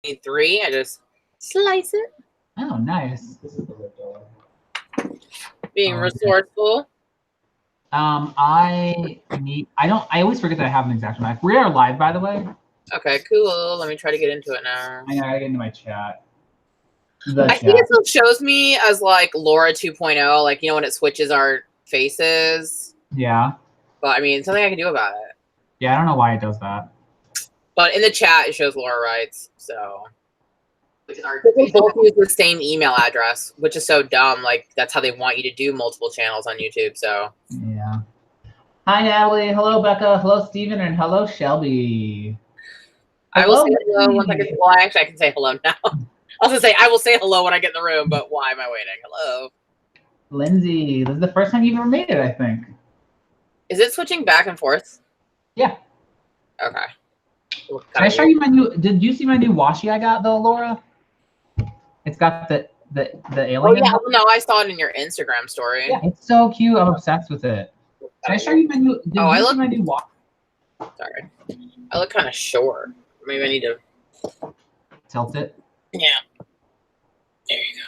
need 3. I just slice it. Oh, nice. Being resourceful. I always forget that I have an exact knife. We are live, by the way. Okay, cool. Let me try to get into it now. I gotta get into my chat. I think it still shows me as like Laura 2.0, like, you know, when it switches our faces. Yeah. But I mean, something I can do about it. Yeah, I don't know why it does that. But in the chat, it shows Laura writes. So we both use the same email address, which is so dumb. Like, that's how they want you to do multiple channels on YouTube. So yeah. Hi, Natalie. Hello, Becca. Hello, Steven. And hello, Shelby. I will say hello once I get. Well, actually, I can say hello now. I was gonna say I will say hello when I get in the room, but why am I waiting? Hello, Lindsay. This is the first time you've ever made it, I think. Is it switching back and forth? Yeah. Okay. Can I show you my new? Did you see my new washi I got though, Laura? It's got the alien. Oh yeah, no, I saw it in your Instagram story. Yeah, it's so cute. I'm obsessed with it. Can I show you my new? I look my new washi. Sorry, I look kind of short. Maybe I need to tilt it. Yeah. There you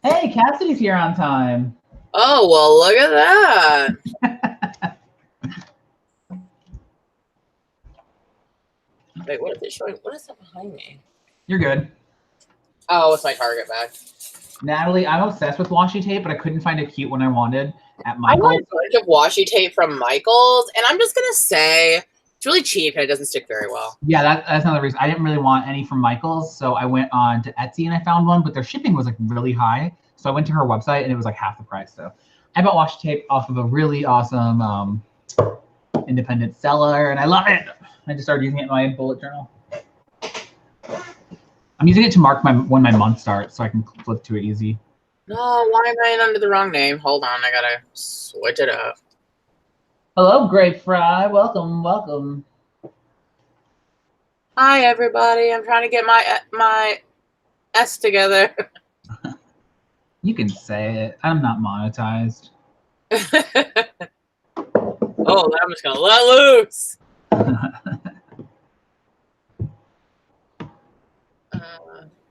go. Hey, Cassidy's here on time. Oh well, look at that. Wait, what is it showing? What is that behind me? You're good. Oh, it's my Target bag. Natalie, I'm obsessed with washi tape, but I couldn't find a cute one I wanted at Michael's. I want a bunch of washi tape from Michael's, and I'm just gonna say it's really cheap and it doesn't stick very well. Yeah, that's another reason. I didn't really want any from Michael's, so I went on to Etsy and I found one, but their shipping was like really high. So I went to her website and it was like half the price. So I bought washi tape off of a really awesome independent seller, and I love it. I just started using it in my bullet journal. I'm using it to mark when my month starts, so I can flip to it easy. No, why am I under the wrong name? Hold on, I gotta switch it up. Hello, Grape Fry. Welcome, welcome. Hi, everybody. I'm trying to get my S together. You can say it. I'm not monetized. Oh, I'm just gonna let loose.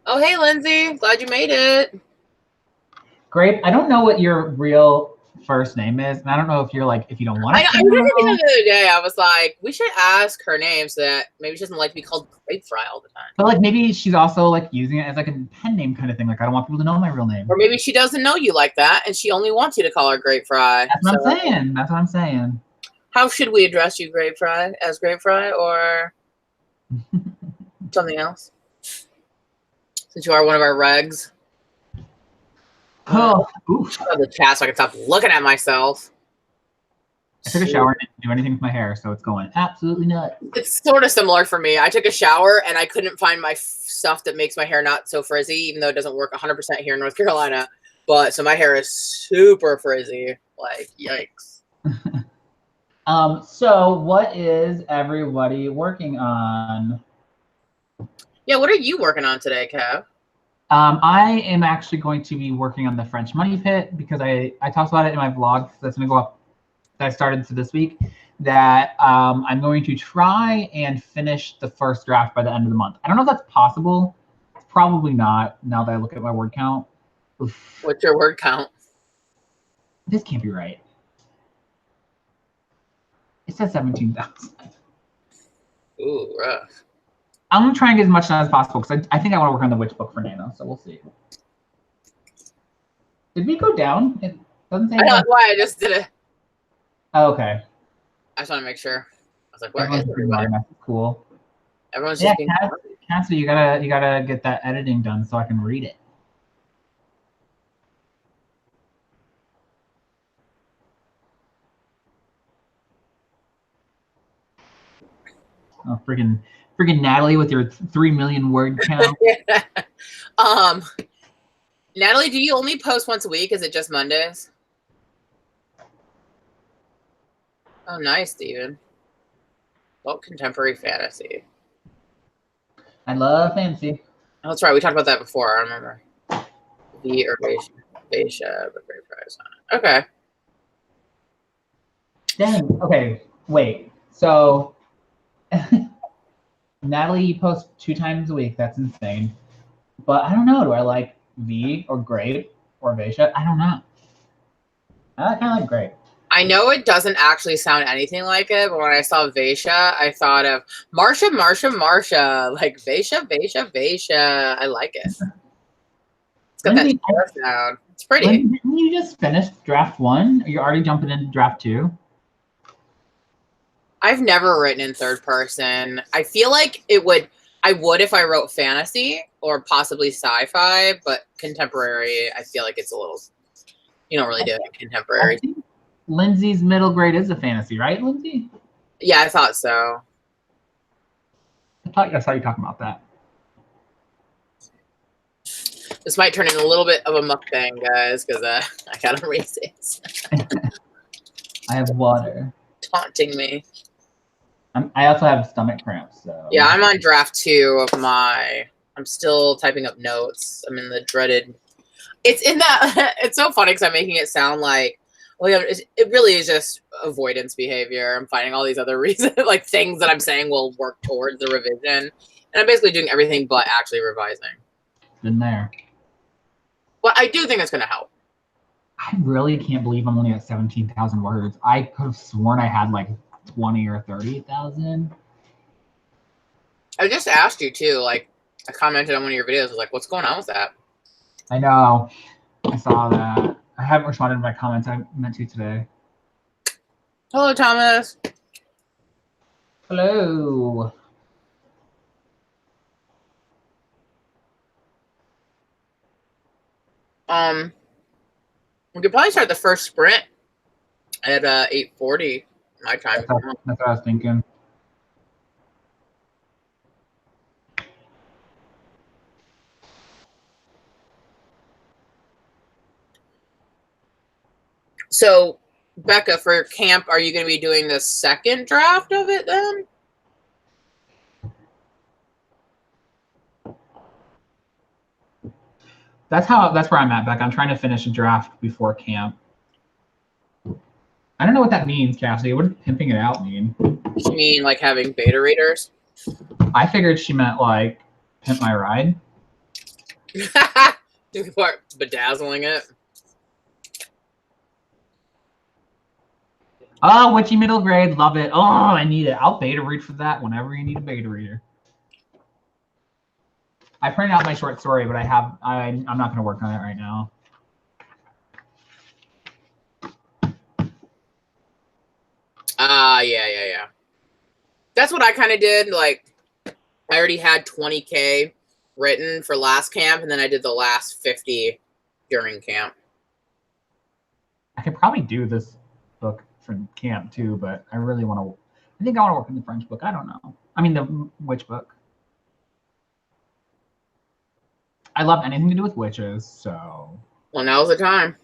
Oh, hey, Lindsay. Glad you made it. Grape, I don't know what your real first name is, and I don't know if you're like, if you don't want to. I was thinking the other day, I was like, we should ask her name so that maybe she doesn't like to be called Grape Fry all the time. But like maybe she's also like using it as like a pen name kind of thing. Like I don't want people to know my real name. Or maybe she doesn't know you like that, and she only wants you to call her Grape Fry. That's what I'm saying. That's what I'm saying. How should we address you, Grape Fry? As Grape Fry or something else? Since you are one of our regs. Oh, oof. I love the chat so I can stop looking at myself. I took a shower and didn't do anything with my hair, so it's going absolutely nuts. It's sort of similar for me. I took a shower and I couldn't find my stuff that makes my hair not so frizzy, even though it doesn't work 100% here in North Carolina. But so my hair is super frizzy. Like, yikes. So what is everybody working on? Yeah, what are you working on today, Kev? I am actually going to be working on the French Money Pit because I talked about it in my vlog that's going to go up that I started for this week, that I'm going to try and finish the first draft by the end of the month. I don't know if that's possible. It's probably not, now that I look at my word count. Oof. What's your word count? This can't be right. It says 17,000. Ooh, rough. I'm going to try and get as much done as possible because I think I want to work on the witch book for Nano, so we'll see. Did we go down? It doesn't say. That's why I just did it. Oh, okay. I just want to make sure. I was like, where is everybody? That's cool. Everyone's just being Cassidy, you gotta get that editing done so I can read it. Oh, friggin' Natalie with your 3 million word count. Natalie, do you only post once a week? Is it just Mondays? Oh, nice, Steven. Well, contemporary fantasy. I love fantasy. Oh, that's right. We talked about that before. I remember. The Herbation. Beige, but great price on it. Okay. Dang. Okay. Wait. So Natalie, you post 2 times a week. That's insane. But I don't know. Do I like V or Grape or Vaisha? I don't know. I kind of like Grape. I know it doesn't actually sound anything like it, but when I saw Vaisha, I thought of Marsha, like Vaisha. I like it. It's got Lindsay, that sound. It's pretty. Lindsay, didn't you just finished draft 1? Are you already jumping into draft 2? I've never written in third person. I feel like I would if I wrote fantasy or possibly sci-fi, but contemporary, I feel like it's a little, you don't really do it in contemporary. Lindsay's middle grade is a fantasy, right, Lindsay? Yeah, I thought so. I saw you talking about that. This might turn into a little bit of a mukbang, guys, because I gotta raise it. I have water. Taunting me. I also have stomach cramps, so. Yeah, I'm on draft 2 of my. I'm still typing up notes. I'm in the dreaded. It's in that. It's so funny because I'm making it sound like. Well, yeah, it really is just avoidance behavior. I'm finding all these other reasons, like things that I'm saying will work towards the revision, and I'm basically doing everything but actually revising. Been there. But I do think it's going to help. I really can't believe I'm only at 17,000 words. I could have sworn I had like 20 or 30,000. I just asked you too. Like, I commented on one of your videos. I was like, "What's going on with that?" I know. I saw that. I haven't responded to my comments. I meant to today. Hello, Thomas. Hello. We could probably start the first sprint at 8:40 my time. That's what I was thinking. So, Becca, for camp, are you going to be doing the second draft of it then? That's where I'm at, Becca. I'm trying to finish a draft before camp. I don't know what that means, Cassie. What did pimping it out mean? You mean like having beta readers? I figured she meant like pimp my ride. Bedazzling it. Oh, witchy middle grade, love it. Oh, I need it. I'll beta read for that whenever you need a beta reader. I printed out my short story, but I'm not going to work on it right now. Yeah. That's what I kind of did. Like, I already had 20K written for last camp, and then I did the last 50 during camp. I could probably do this book for camp too, but I really want to. I think I want to work in the French book. I don't know. I mean, the witch book. I love anything to do with witches, so. Well, now's the time.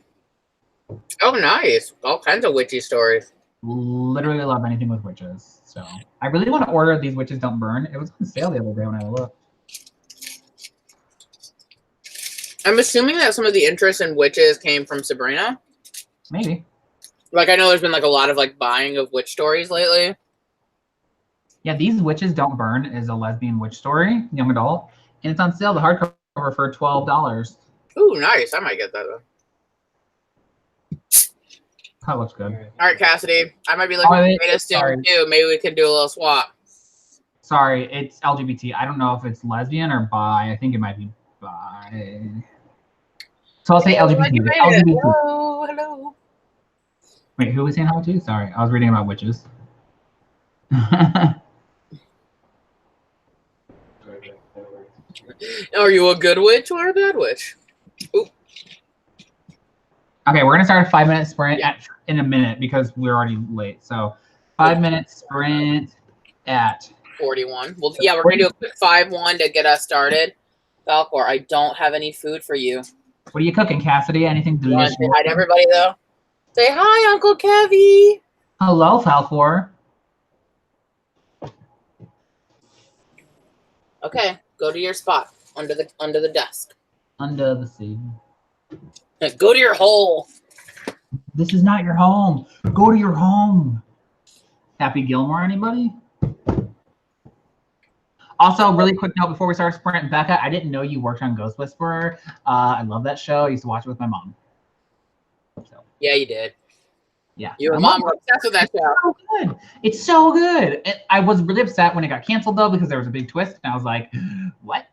Oh, nice. All kinds of witchy stories. Literally love anything with witches, so. I really want to order These Witches Don't Burn. It was on sale the other day when I looked. I'm assuming that some of the interest in witches came from Sabrina. Maybe. Like, I know there's been like a lot of like buying of witch stories lately. Yeah, These Witches Don't Burn is a lesbian witch story, young adult, and it's on sale, the hardcover, for $12. Ooh, nice. I might get that though. That looks good. All right, Cassidy. I might be looking for beta soon too. Maybe we can do a little swap. Sorry, it's LGBT. I don't know if it's lesbian or bi. I think it might be bi. So I'll say LGBT. LGBT. Hello. Wait, who was saying hello to? Sorry, I was reading about witches. Are you a good witch or a bad witch? Ooh. Okay, we're gonna start a 5-minute sprint in a minute because we're already late. So 5-minute sprint at 41. Well, yeah, we're gonna do a quick 5-1 to get us started. Falcor, I don't have any food for you. What are you cooking, Cassidy? Anything delicious? Say hi to everybody though. Say hi, Uncle Kevy. Hello, Falcor. Okay, go to your spot under the desk. Under the sea. Go to your hole. This is not your home. Go to your home. Happy Gilmore, anybody? Also, really quick note before we start sprint, Becca, I didn't know you worked on Ghost Whisperer. I love that show. I used to watch it with my mom. So, Yeah, you did. yeah. You and Mom were obsessed with that show. So good. It's so good. I was really upset when it got canceled though because there was a big twist, and I was like, "What?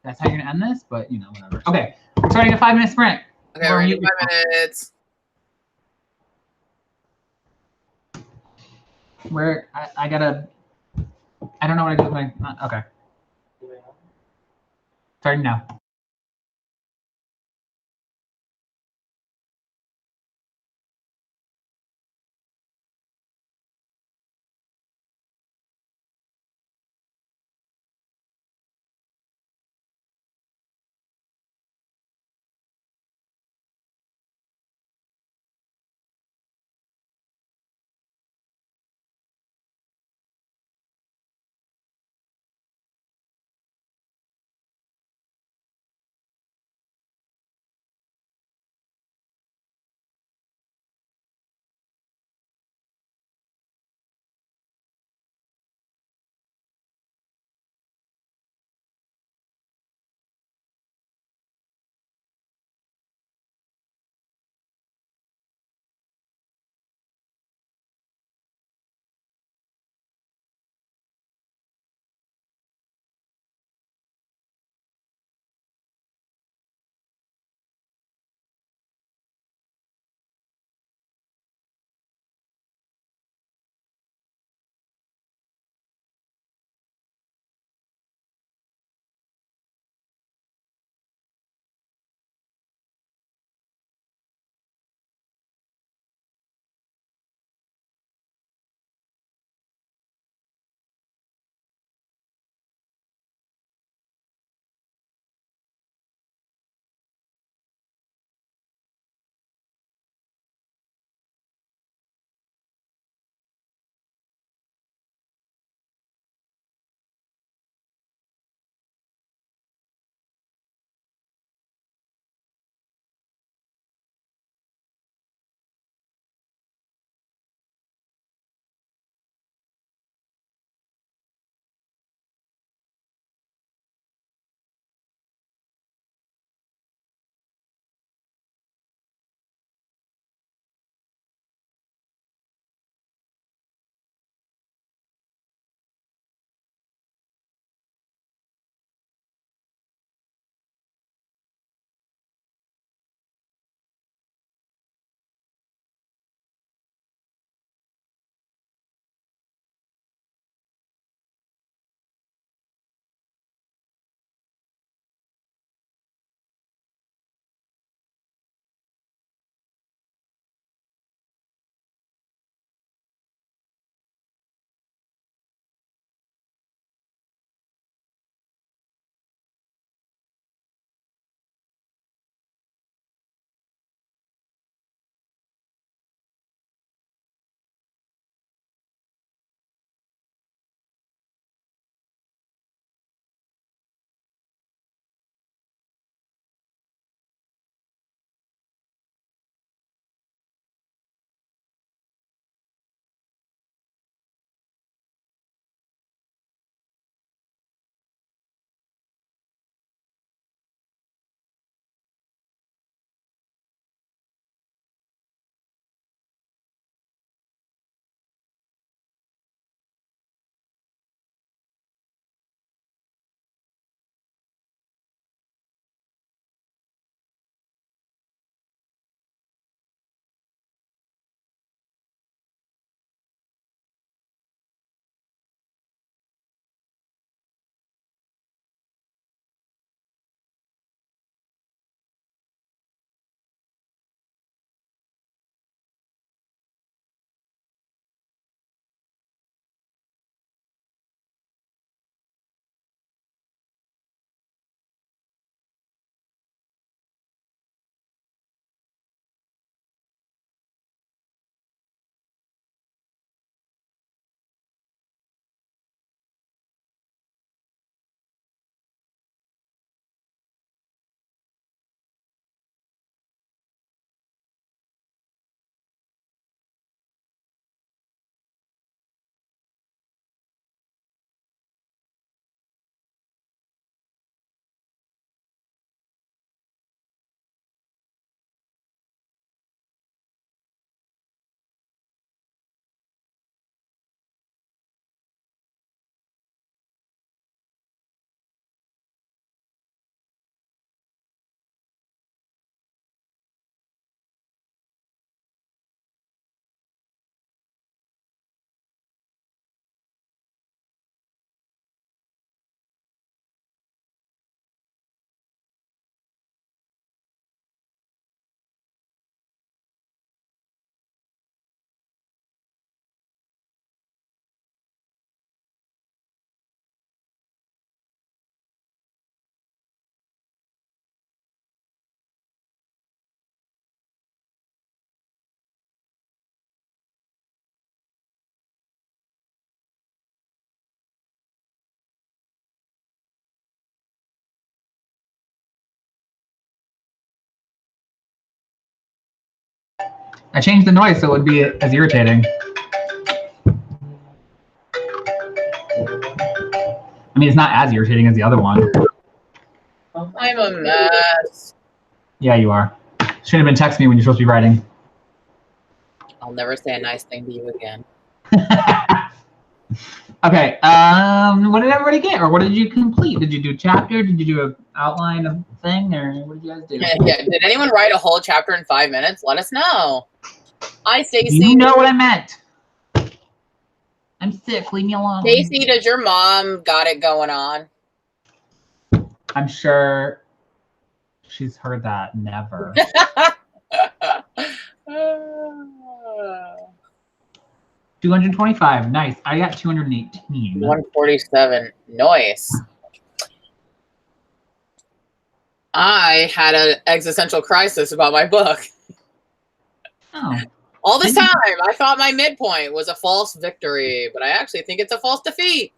That's how you're gonna end this?" But you know, whatever. Okay, we're starting a 5-minute sprint. Okay, we're gonna do 5 minutes. Where I gotta. I don't know what I do with my. Okay. Starting now. I changed the noise so it would be as irritating. I mean, it's not as irritating as the other one. I'm a mess. Yeah, you are. Shouldn't have been texting me when you're supposed to be writing. I'll never say a nice thing to you again. Okay. What did everybody get, or what did you complete? Did you do a chapter? Did you do an outline of thing, or what did you guys do? Yeah. Did anyone write a whole chapter in 5 minutes? Let us know. Hi, Stacey. You know what I meant. I'm sick. Leave me alone. Stacey, does your mom got it going on? I'm sure she's heard that. Never. 225. Nice. I got 218. 147. Nice. I had an existential crisis about my book. Oh. All this time, I thought my midpoint was a false victory, but I actually think it's a false defeat.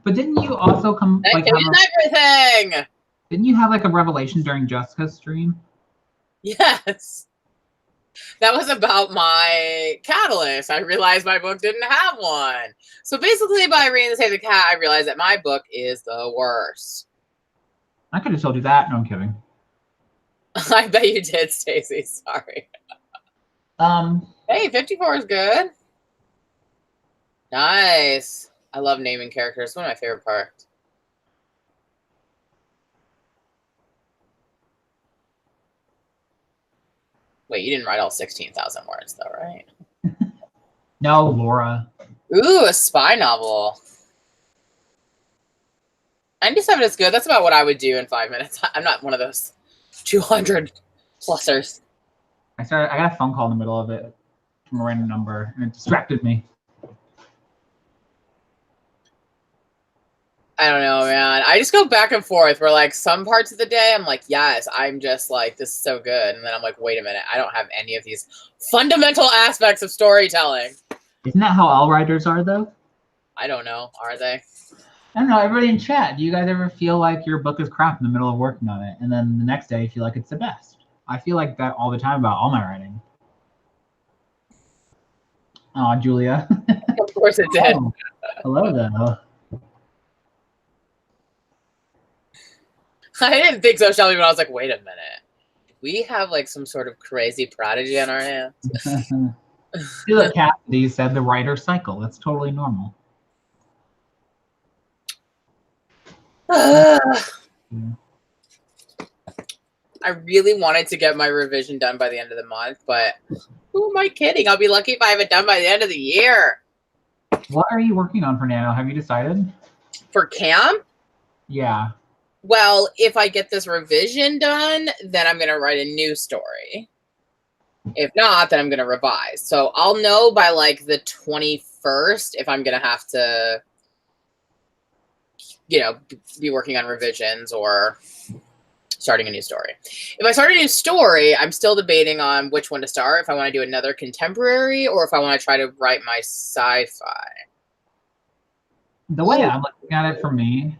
But didn't you also come That changes everything. Didn't you have like a revelation during Jessica's stream? Yes. That was about my catalyst. I realized my book didn't have one. So basically, by reading The Save the Cat, I realized that my book is the worst. I could have told you that. No, I'm kidding. I bet you did, Stacey. Sorry. Hey, 54 is good. Nice. I love naming characters. One of my favorite parts. Wait, you didn't write all 16,000 words, though, right? No, Laura. Ooh, a spy novel. 97 is good. That's about what I would do in 5 minutes. I'm not one of those 200 plusers. I got a phone call in the middle of it from a random number, and it distracted me. I don't know, man. I just go back and forth where, like, some parts of the day I'm like, yes, I'm just like, this is so good. And then I'm like, wait a minute. I don't have any of these fundamental aspects of storytelling. Isn't that how all writers are, though? I don't know. Are they? I don't know. Everybody in chat, do you guys ever feel like your book is crap in the middle of working on it, and then the next day you feel like it's the best? I feel like that all the time about all my writing. Oh, Julia. Of course it did. Oh, hello, though. I didn't think so, Shelby, but I was like, wait a minute. We have, like, some sort of crazy prodigy on our hands. See, look, Cassidy said the writer cycle. That's totally normal. I really wanted to get my revision done by the end of the month, but who am I kidding? I'll be lucky if I have it done by the end of the year. What are you working on for Nano? Have you decided? For camp? Yeah. Well, if I get this revision done, then I'm going to write a new story. If not, then I'm going to revise. So I'll know by like the 21st if I'm going to have to, you know, be working on revisions or starting a new story. If I start a new story, I'm still debating on which one to start. If I want to do another contemporary or if I want to try to write my sci-fi. The way I'm looking at it for me,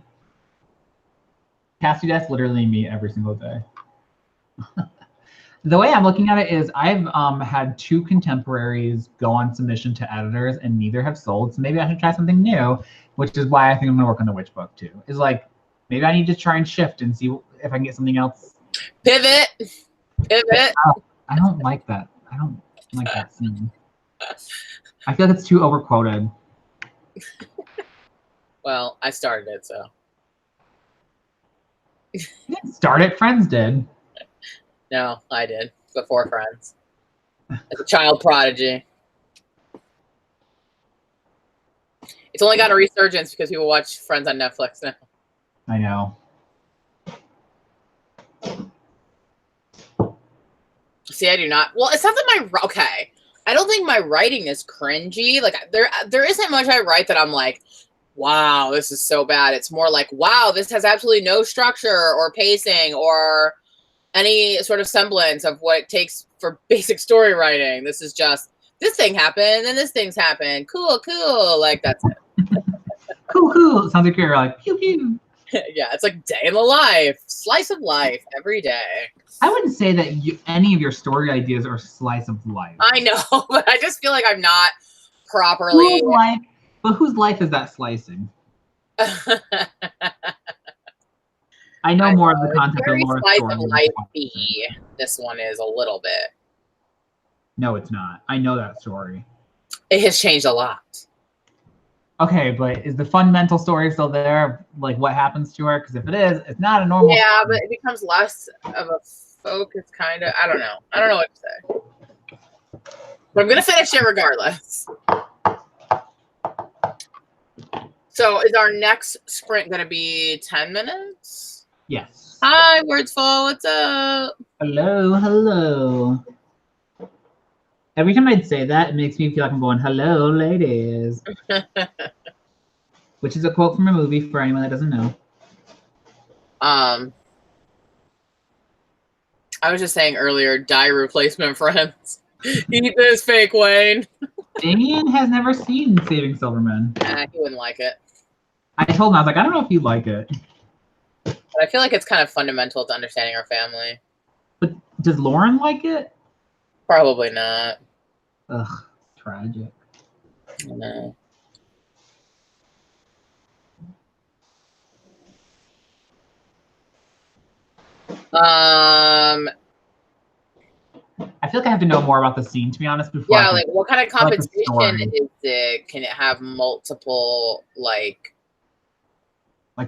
Cassie, that's literally me every single day. The way I'm looking at it is I've had 2 contemporaries go on submission to editors and neither have sold. So maybe I should try something new, which is why I think I'm going to work on the witch book too. Is like, maybe I need to try and shift and see if I can get something else. Pivot. I don't like that. I don't like that scene. I feel like it's too overquoted. Well, I started it, so. You didn't start it. Friends did. No, I did. Before Friends. As a child prodigy. It's only got a resurgence because people watch Friends on Netflix now. I know. See, I do not. Well, it's not that my... Okay. I don't think my writing is cringy. Like, there isn't much I write that I'm like, wow, this is so bad. It's more like, wow, this has absolutely no structure or pacing or any sort of semblance of what it takes for basic story writing. This is just, this thing happened and this thing's happened. Cool, cool. Like, that's it. Cool. Sounds like you're like, pew, pew. Yeah, it's like day in the life, slice of life every day. I wouldn't say that any of your story ideas are slice of life. I know, but I just feel like I'm not properly. Whose life is that slicing? I know I more know, of the it's content of very Laura's slice story. of life B. This one is a little bit. No, it's not. I know that story. It has changed a lot. Okay, but is the fundamental story still there? Like what happens to her? Because if it is, it's not a normal. Yeah, story. but it becomes less of a focus, kind of. I don't know. I don't know what to say. But I'm gonna finish it regardless. So, is our next sprint gonna be 10 minutes? Yes. Hi, Wordsful. What's up? Hello, hello. Every time I'd say that, it makes me feel like I'm going, hello, ladies. Which is a quote from a movie for anyone that doesn't know. I was just saying earlier, die replacement friends. Eat this, fake Wayne. Damien has never seen Saving Silverman. He wouldn't like it. I told him, I was like, I don't know if you'd like it. But I feel like it's kind of fundamental to understanding our family. But does Lauren like it? Probably not. Ugh, tragic. No. I feel like I have to know more about the scene, to be honest. Before Yeah, like what kind of competition like is it? Can it have multiple like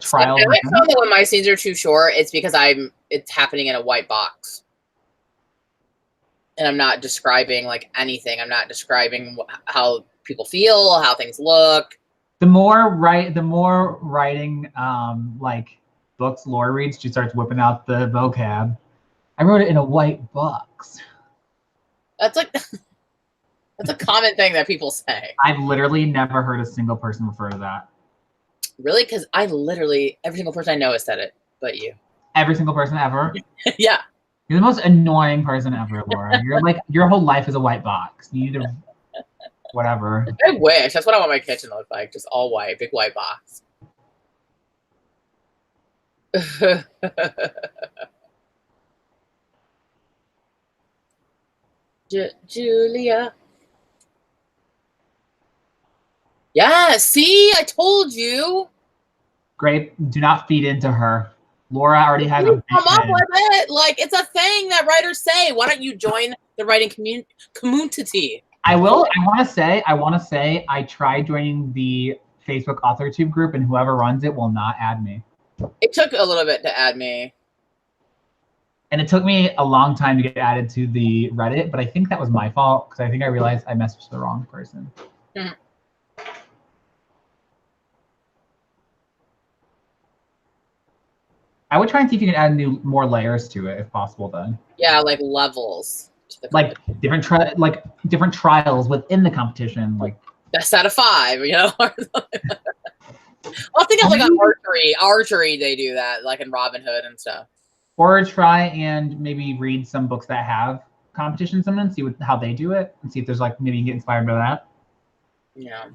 trials? I like that when my scenes are too short, it's because it's happening in a white box. And I'm not describing like anything. I'm not describing how people feel, how things look. The more writing like books Laura reads, she starts whipping out the vocab. I wrote it in a white box. That's like that's a common thing that people say. I've literally never heard a single person refer to that. Really? Because I literally every single person I know has said it, but you. Every single person ever? Yeah. You're the most annoying person ever, Laura. You're like your whole life is a white box. You need to whatever. I wish. That's what I want my kitchen to look like. Just all white, big white box. Julia. Yeah, see? I told you. Great. Do not feed into her. Laura already has a come up with it. Like, it's a thing that writers say. Why don't you join the writing community? I want to say I tried joining the Facebook authortube group, and whoever runs it will not add me. It took a little bit to add me. And it took me a long time to get added to the Reddit, but I think that was my fault because I think I realized I messaged the wrong person. Mm-hmm. I would try and see if you can add more layers to it if possible then. Yeah, like levels. Like different trials within the competition. Like best out of 5, you know? I'll think of like an archery they do that, like in Robin Hood and stuff. Or try and maybe read some books that have competitions in them and see how they do it and see if there's like maybe you can get inspired by that. Yeah.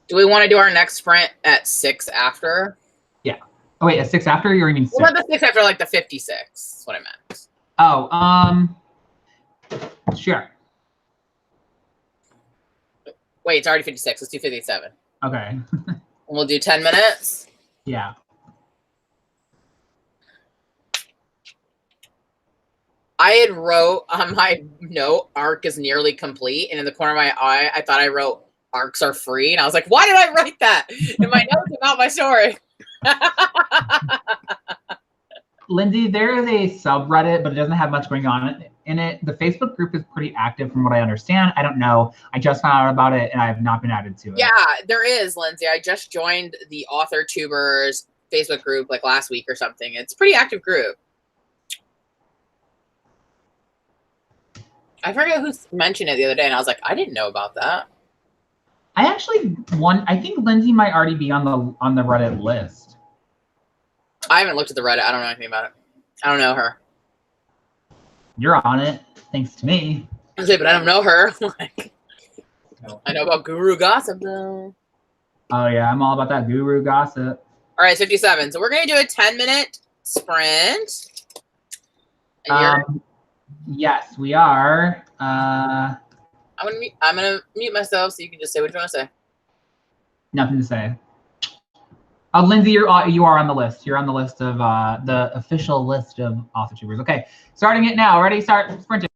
Do we want to do our next sprint at 6 after? Yeah. Oh wait, at 6 after, or you mean 6? What about the 6 after, like the 56? That's what I meant. Oh, sure. Wait, it's already 56. Let's do 57. Okay. And we'll do 10 minutes. Yeah. I had wrote on my note, arc is nearly complete. And in the corner of my eye, I thought I wrote arcs are free. And I was like, why did I write that in my notes about my story? Lindsay, there is a subreddit, but it doesn't have much going on in it. The Facebook group is pretty active from what I understand. I don't know. I just found out about it and I have not been added to it. Yeah, there is, Lindsay. I just joined the authortubers Facebook group like last week or something. It's a pretty active group. I forget who mentioned it the other day, and I was like, I didn't know about that. I think Lindsay might already be on the Reddit list. I haven't looked at the Reddit. I don't know anything about it. I don't know her. You're on it, thanks to me. I say, but I don't know her. I know about Guru Gossip, though. Oh, yeah, I'm all about that guru gossip. All right, 57. So we're going to do a 10-minute sprint. And yes, we are. I'm gonna mute myself so you can just say what you want to say. Nothing to say. Oh, Lindsay, you are on the list. You're on the list of the official list of authortubers. Okay, starting it now. Ready? Start sprinting.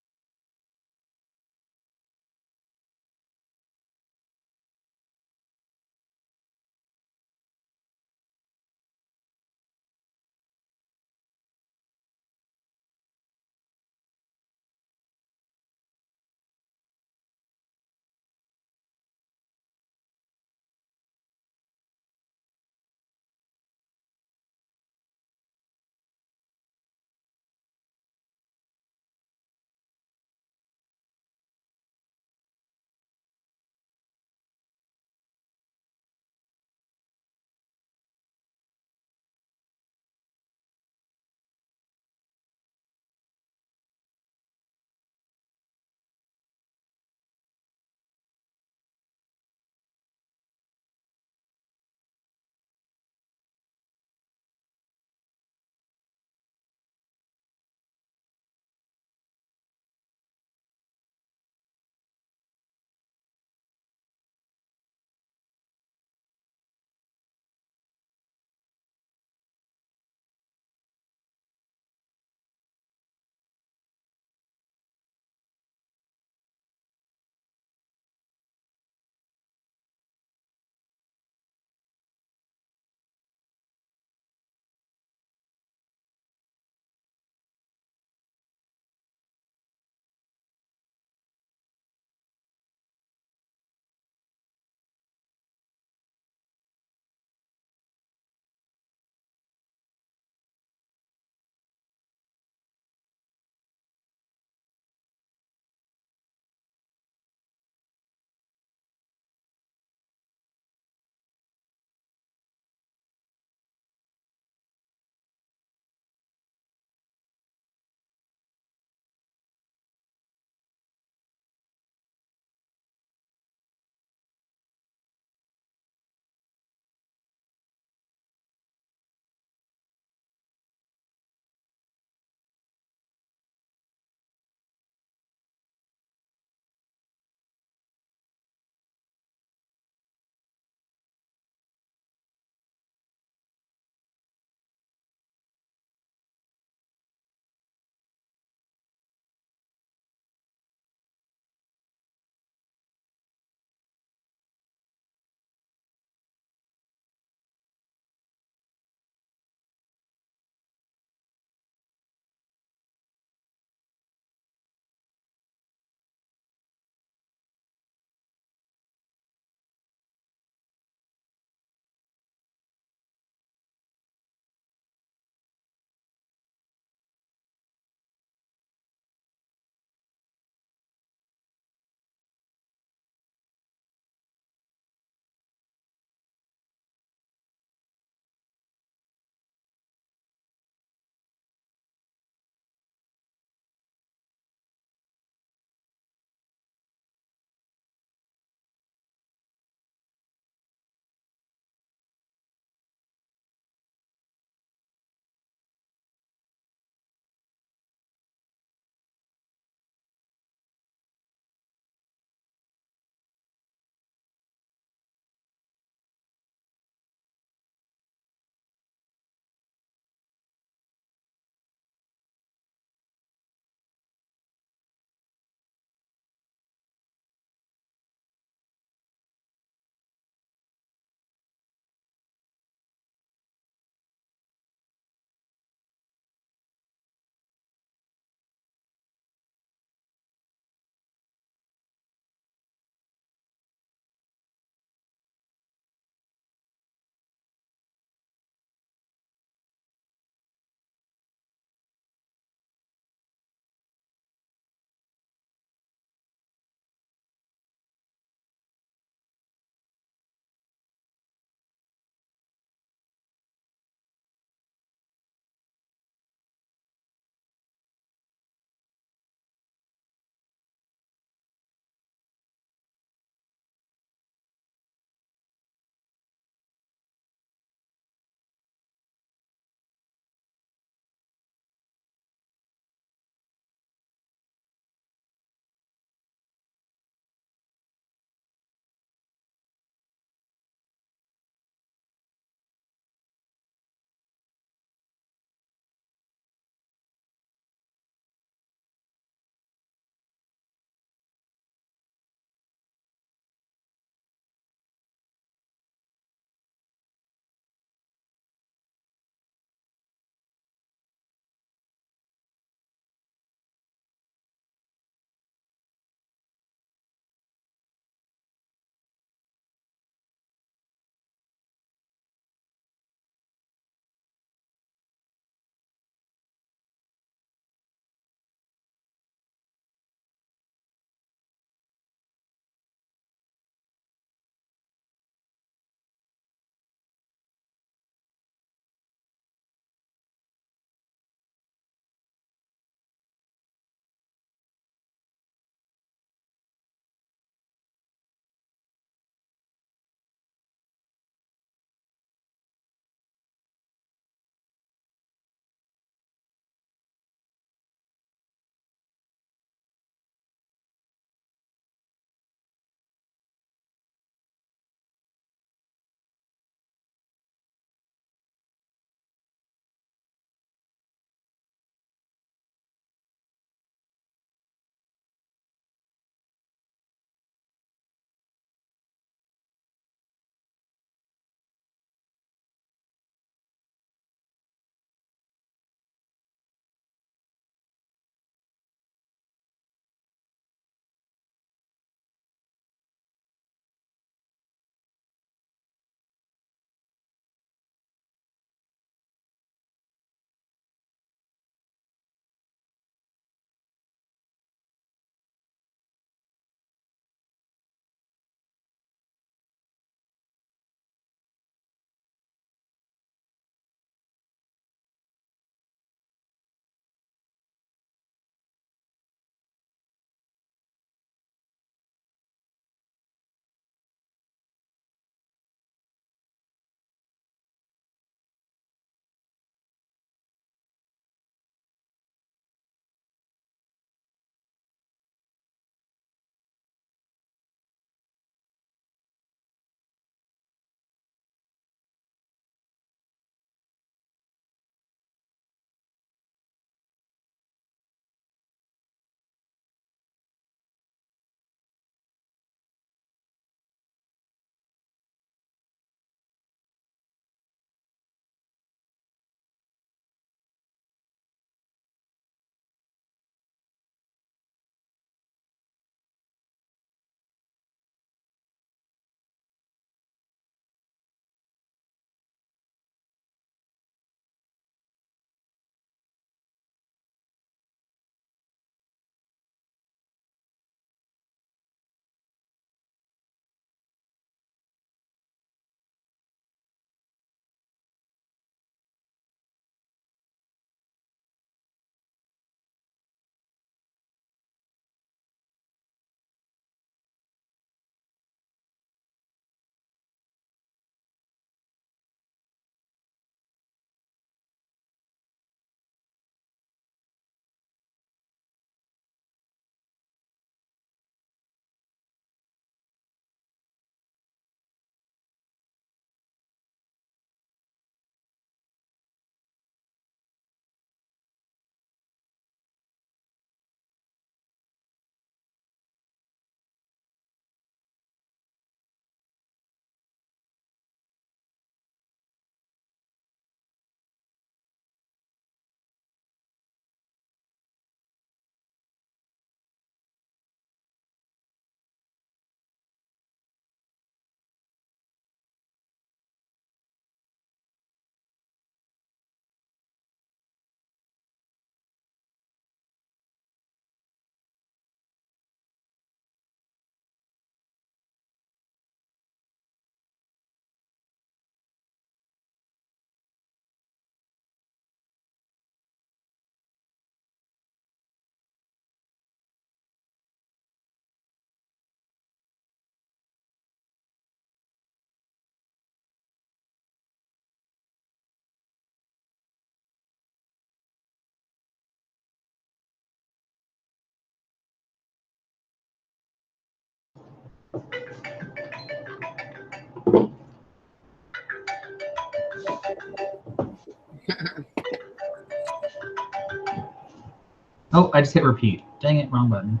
Oh, I just hit repeat. Dang it, wrong button.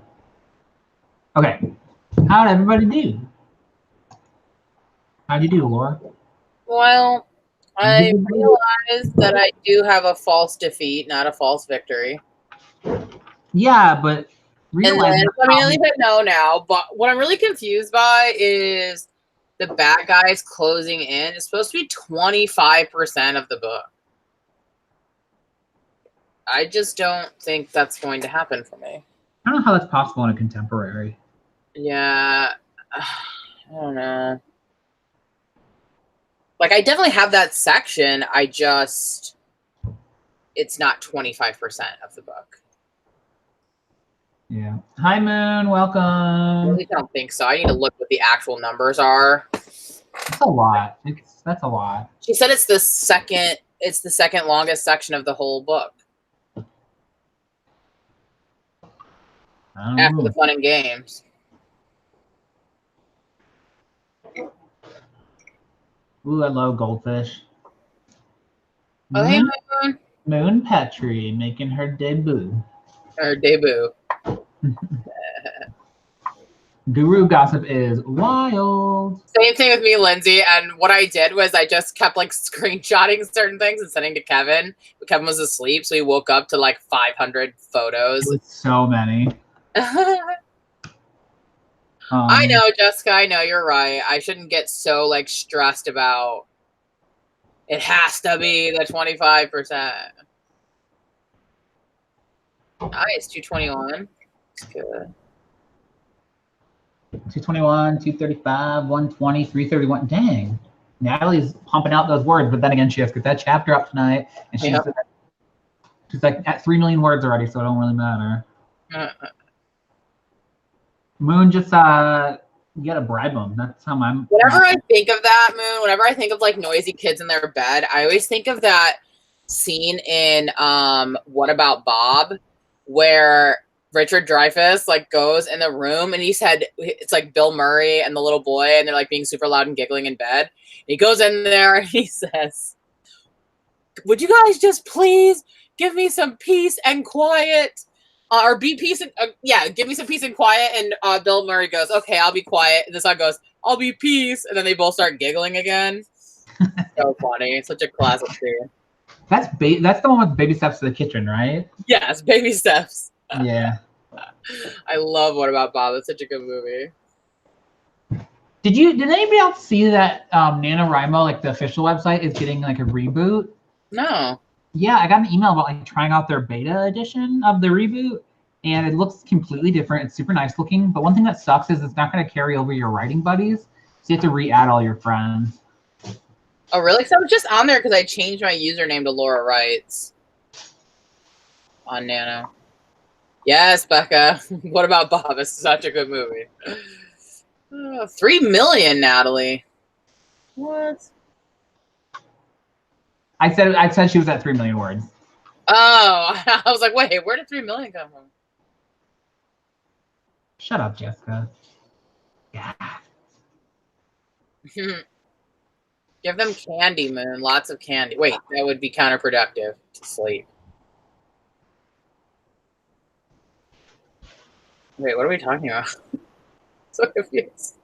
Okay. How'd everybody do? How'd you do, Laura? Well, I realized that I do have a false defeat, not a false victory. Yeah, but And then, I mean, at least I know now. But what I'm really confused by is the bad guys closing in. It's supposed to be 25% of the book. I just don't think that's going to happen for me. I don't know how that's possible in a contemporary. Yeah, I don't know. Like, I definitely have that section. It's not 25% of the book. Yeah. Hi, Moon. Welcome. I really don't think so. I need to look what the actual numbers are. That's a lot. That's a lot. She said it's the second longest section of the whole book. After the fun and games. Ooh, I love goldfish. Oh, hey, Moon. Moon Petrie making her debut. Her debut. Guru gossip is wild. Same thing with me, Lindsay. And what I did was I just kept like screenshotting certain things and sending to Kevin. But Kevin was asleep, so he woke up to like 500 photos. It was so many. I know, Jessica. I know, you're right. I shouldn't get so like stressed about it has to be the 25%. Nice, 221. That's good. 221, 235, 120, 331. Dang. Natalie's pumping out those words, but then again, she has to get that chapter up tonight, and she's like at 3 million words already, so it don't really matter. Moon just you gotta bribe them. That's how I'm. Whenever I think of that, Moon, whenever I think of like noisy kids in their bed, I always think of that scene in What About Bob, where Richard Dreyfuss like goes in the room and he said it's like Bill Murray and the little boy and they're like being super loud and giggling in bed. And he goes in there and he says, "Would you guys just please give me some peace and quiet? Or be peace and give me some peace and quiet." And Bill Murray goes, "Okay, I'll be quiet." And the son goes, "I'll be peace." And then they both start giggling again. So funny. It's such a classic scene. That's the one with baby steps to the kitchen, right? Yes, baby steps. Yeah. I love What About Bob. It's such a good movie. Did anybody else see that NaNoWriMo, like the official website, is getting like a reboot? No. Yeah, I got an email about like trying out their beta edition of the reboot, and it looks completely different. It's super nice looking, but one thing that sucks is it's not going to carry over your writing buddies, so you have to re-add all your friends. Oh, really? Because I was just on there because I changed my username to Laura Writes on Nano. Yes, Becca. What About Bob? It's such a good movie. 3 million, Natalie. What? I said she was at 3 million words. Oh, I was like, wait, where did 3 million come from? Shut up, Jessica. Yeah. Give them candy, Moon. Lots of candy. Wait, that would be counterproductive to sleep. Wait, what are we talking about? So confused.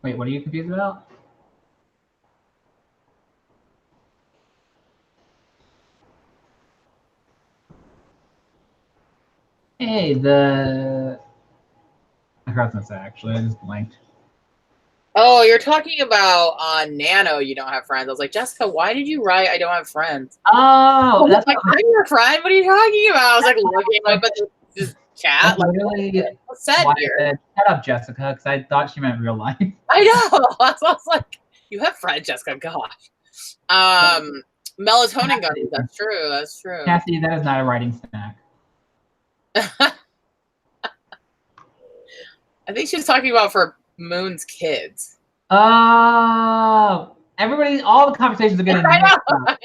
Wait, what are you confused about? Hey, I forgot what I was gonna say, actually. I just blanked. Oh, you're talking about on Nano, you don't have friends. I was like, Jessica, why did you write I don't have friends? Oh, that's like, I'm your friend. What are you talking about? I was like looking up at this chat. Like, what's said here? Shut up, Jessica, because I thought she meant real life. I know. I was like, you have friends, Jessica. Gosh. Melatonin gummies. That's true. That's true. Cassie, that is not a writing snack. I think she's talking about for Moon's kids. Oh, everybody, all the conversations are getting mixed up.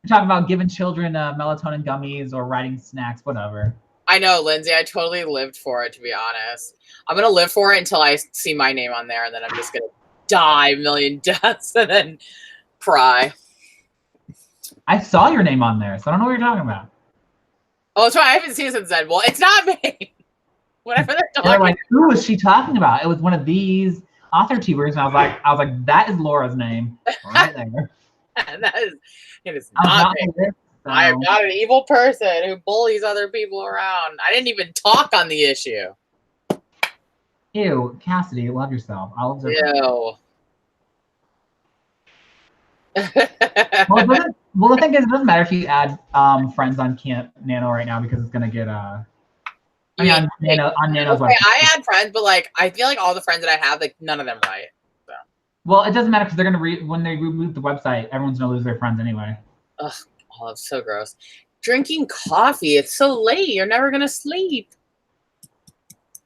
We're talking about giving children melatonin gummies or writing snacks, whatever. I know, Lindsay. I totally lived for it, to be honest. I'm going to live for it until I see my name on there, and then I'm just going to die a million deaths and then cry. I saw your name on there, so I don't know what you're talking about. Oh, that's right. I haven't seen it since then. Well, it's not me. Whatever they're talking They're like, who is she talking about? It was one of these authortubers, and I was like, that is Laura's name right there. It is not me. I am not an evil person who bullies other people around. I didn't even talk on the issue. Ew, Cassidy, love yourself. I'll observe. Ew. Well, the thing is, it doesn't matter if you add friends on Camp Nano right now because it's gonna get on Nano's website. I add friends, but like I feel like all the friends that I have, like none of them right. So. Well, it doesn't matter because they're gonna when they remove the website, everyone's gonna lose their friends anyway. Ugh, oh, it's so gross. Drinking coffee. It's so late. You're never gonna sleep.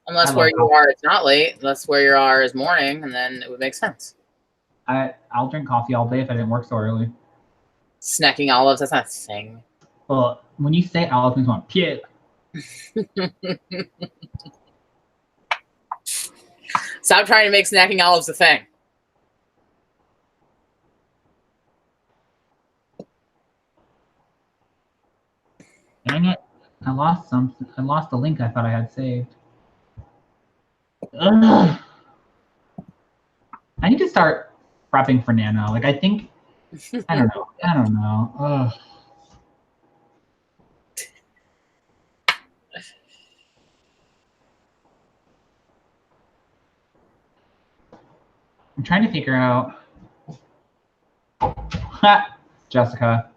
Unless where you are, it's not late. Unless where you are is morning, and then it would make sense. I'll drink coffee all day if I didn't work so early. Snacking olives, that's not a thing. Well, when you say olives, means want puke. Stop trying to make snacking olives a thing. Dang it. I lost something. I lost the link I thought I had saved. Ugh. I need to start prepping for Nano. Like, I think, I don't know. Ugh. I'm trying to figure out. Jessica.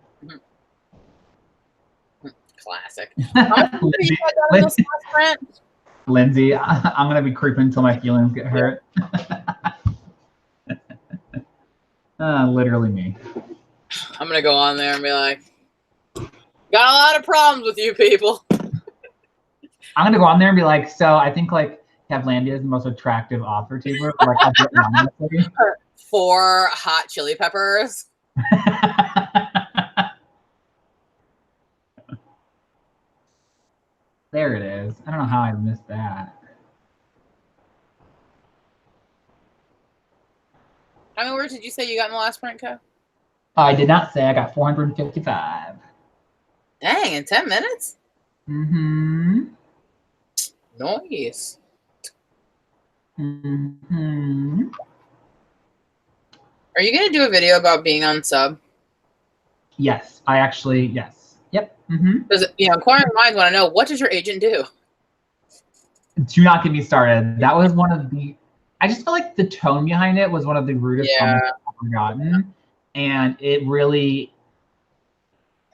Classic. Lindsay, I'm going to be creeping until my feelings get hurt. Literally me. I'm going to go on there and be like, got a lot of problems with you people. I'm going to go on there and be like, so I think like Kevlandia is the most attractive authortuber. Like, 4 hot chili peppers. There it is. I don't know how I missed that. How many words did you say you got in the last print, Co? I did not say. I got 455. Dang, in 10 minutes? Mm-hmm. Nice. Mm-hmm. Are you going to do a video about being on sub? Yes, yes. Yep. Mm-hmm. Because, inquiring minds want to know, what does your agent do? Do not get me started. That was one of the... I just feel like the tone behind it was one of the rudest comments I've ever gotten. And it really...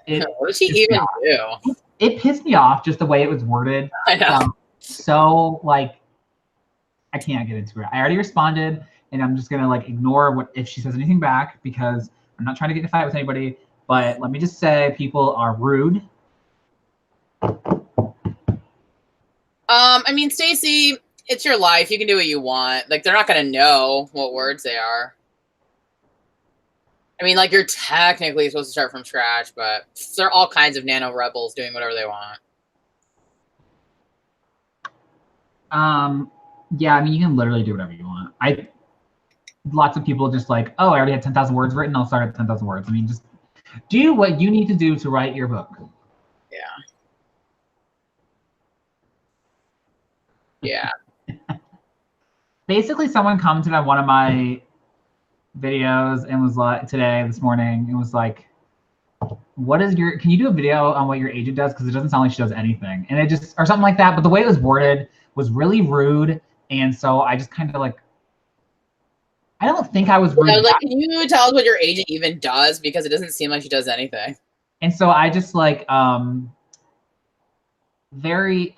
What does he even do? It pissed me off just the way it was worded. I know. So, like, I can't get into it. I already responded, and I'm just going to, like, ignore if she says anything back because I'm not trying to get in a fight with anybody. But let me just say, people are rude. I mean, Stacy, it's your life. You can do what you want. Like, they're not going to know what words they are. I mean, like, you're technically supposed to start from scratch, but there are all kinds of nano rebels doing whatever they want. Yeah, I mean, you can literally do whatever you want. Lots of people just like, oh, I already had 10,000 words written. I'll start at 10,000 words. I mean, just do what you need to do to write your book. Yeah. Basically, someone commented on one of my videos and was like, this morning, it was like, can you do a video on what your agent does? Because it doesn't sound like she does anything. And it just, or something like that. But the way it was worded was really rude. And so I just kind of like, I don't think I was rude. Yeah, like, can you tell us what your agent even does? Because it doesn't seem like she does anything. And so I just like, I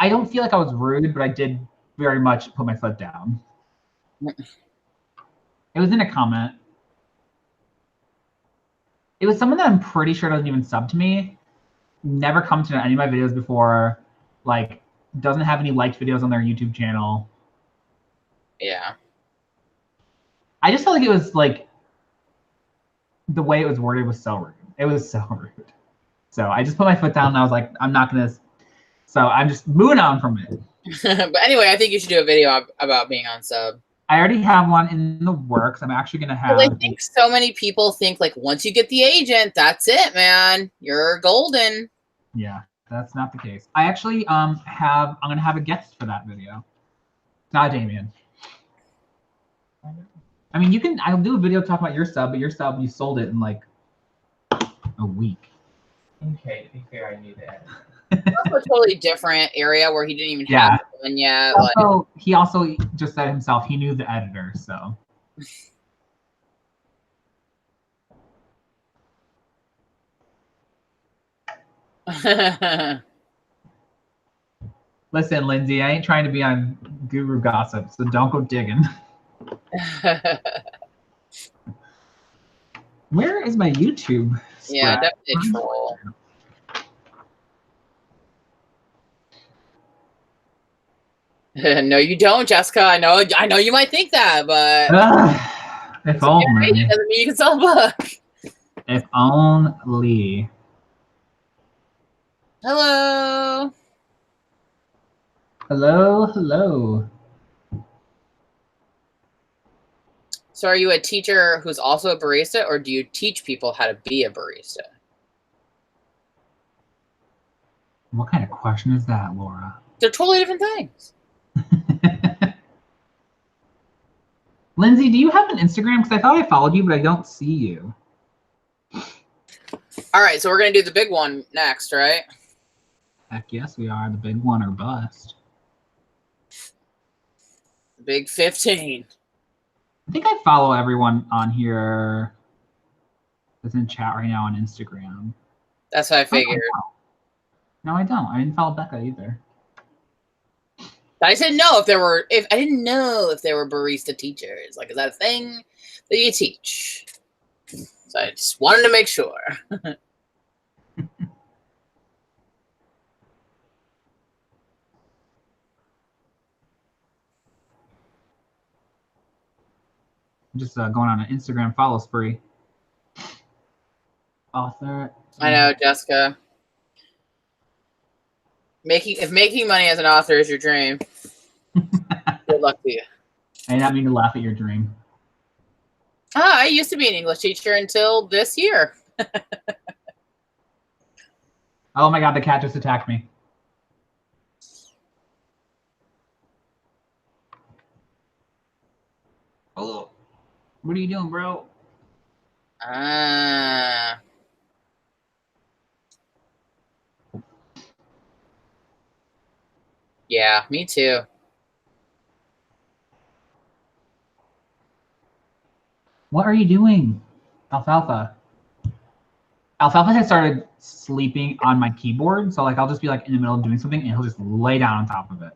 don't feel like I was rude, but I did very much put my foot down. It was in a comment. It was someone that I'm pretty sure doesn't even sub to me. Never come to any of my videos before. Like, doesn't have any liked videos on their YouTube channel. Yeah. I just felt like it was like, the way it was worded was so rude. It was so rude. So I just put my foot down and I was like, I'm not going to So I'm just moving on from it. But anyway, I think you should do a video about being on sub. I already have one in the works. I'm actually gonna have. I think so many people think like once you get the agent, that's it, man. You're golden. Yeah, that's not the case. I actually I'm gonna have a guest for that video. Not Damien. I mean, I'll do a video talking about your sub, but your sub, you sold it in like a week. Okay, to be fair, I knew that. Also a totally different area where he didn't even have one yet. Also, he also just said himself he knew the editor, so. Listen, Lindsay, I ain't trying to be on Guru Gossip, so don't go digging. Where is my YouTube? Yeah, definitely troll. No, you don't, Jessica. I know you might think that, but if only. It doesn't mean you can sell a book. If only. Hello. Hello, hello. So are you a teacher who's also a barista, or do you teach people how to be a barista? What kind of question is that, Laura? They're totally different things. Lindsay, do you have an Instagram? Because I thought I followed you, but I don't see you. All right, so we're going to do the big one next, right? Heck yes, we are. The big one or bust. Big 15. I think I follow everyone on here that's in chat right now on Instagram. That's what I figured. No, I don't. I didn't follow Becca either. I didn't know if there were barista teachers. Like, is that a thing that you teach? So I just wanted to make sure. I'm just going on an Instagram follow spree. Author. I know, Jessica. If making money as an author is your dream, good luck to you. I did not mean to laugh at your dream. I used to be an English teacher until this year. Oh my god, the cat just attacked me. Oh, what are you doing, bro? Yeah, me too. What are you doing, Alfalfa? Alfalfa has started sleeping on my keyboard, so like I'll just be like in the middle of doing something, and he'll just lay down on top of it.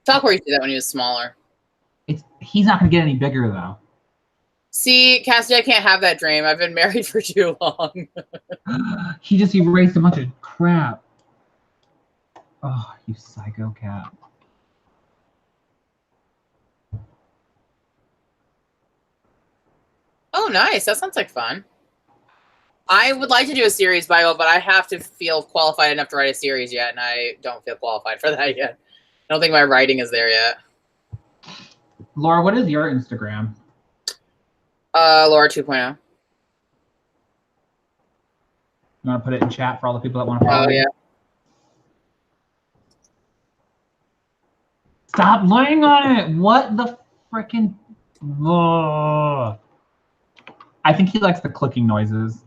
Falcor used to do that when he was smaller. He's not gonna get any bigger though. See, Cassidy, I can't have that dream. I've been married for too long. He just erased a bunch of crap. Oh, you psycho cat. Oh, nice. That sounds like fun. I would like to do a series Bible, but I have to feel qualified enough to write a series yet, and I don't feel qualified for that yet. I don't think my writing is there yet. Laura, what is your Instagram? Laura 2.0. You want to put it in chat for all the people that want to follow? Oh, yeah. Stop laying on it. What the freaking... Ugh. I think he likes the clicking noises.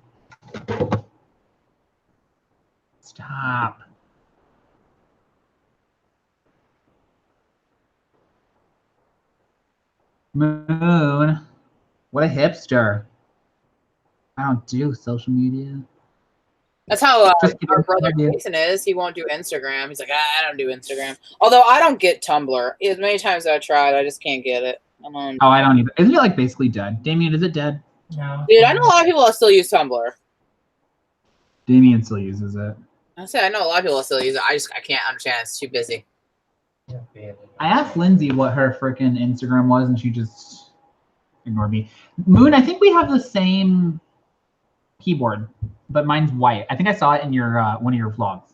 Stop. Moon. What a hipster. I don't do social media. That's how our brother Jason is. He won't do Instagram. He's like, I don't do Instagram. Although I don't get Tumblr. As many times as I tried, I just can't get it. Oh, I don't either. Isn't it like basically dead? Damien, is it dead? No. Dude, I know a lot of people that still use Tumblr. Damien still uses it. I know a lot of people that still use it. I can't understand. It's too busy. I asked Lindsay what her freaking Instagram was, and she just ignored me. Moon, I think we have the same keyboard. but mine's white. I think I saw it in your one of your vlogs.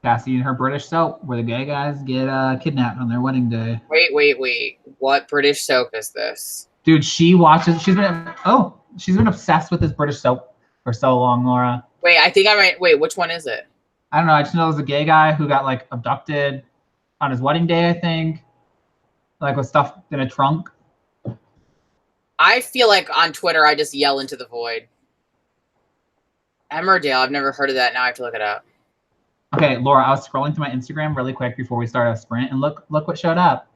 Cassie and her British soap, where the gay guys get kidnapped on their wedding day. Wait. What British soap is this? Dude, she watches. She's been obsessed with this British soap for so long, Laura. Wait, I think I might. Wait, which one is it? I don't know. I just know there's a gay guy who got like abducted on his wedding day, I think. Like was stuffed in a trunk. I feel like on Twitter I just yell into the void. Emmerdale, I've never heard of that. Now I have to look it up. Okay, Laura, I was scrolling through my Instagram really quick before we started a sprint, and look what showed up.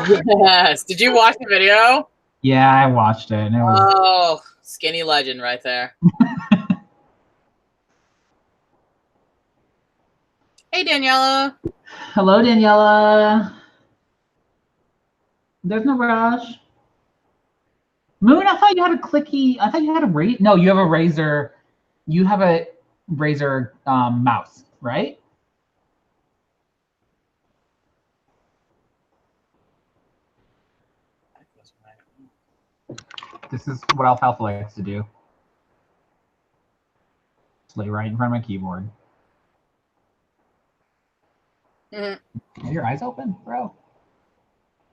Yes. Did you watch the video? Yeah, I watched it, and it was. Oh, skinny legend right there. Hey, Daniela. Hello, Daniela. There's no rush. Moon, I thought you had a clicky. I thought you had a razor. No, you have a razor. You have a razor mouse, right? This is what Alfalfa likes to do. Just lay right in front of my keyboard. Are your eyes open, bro?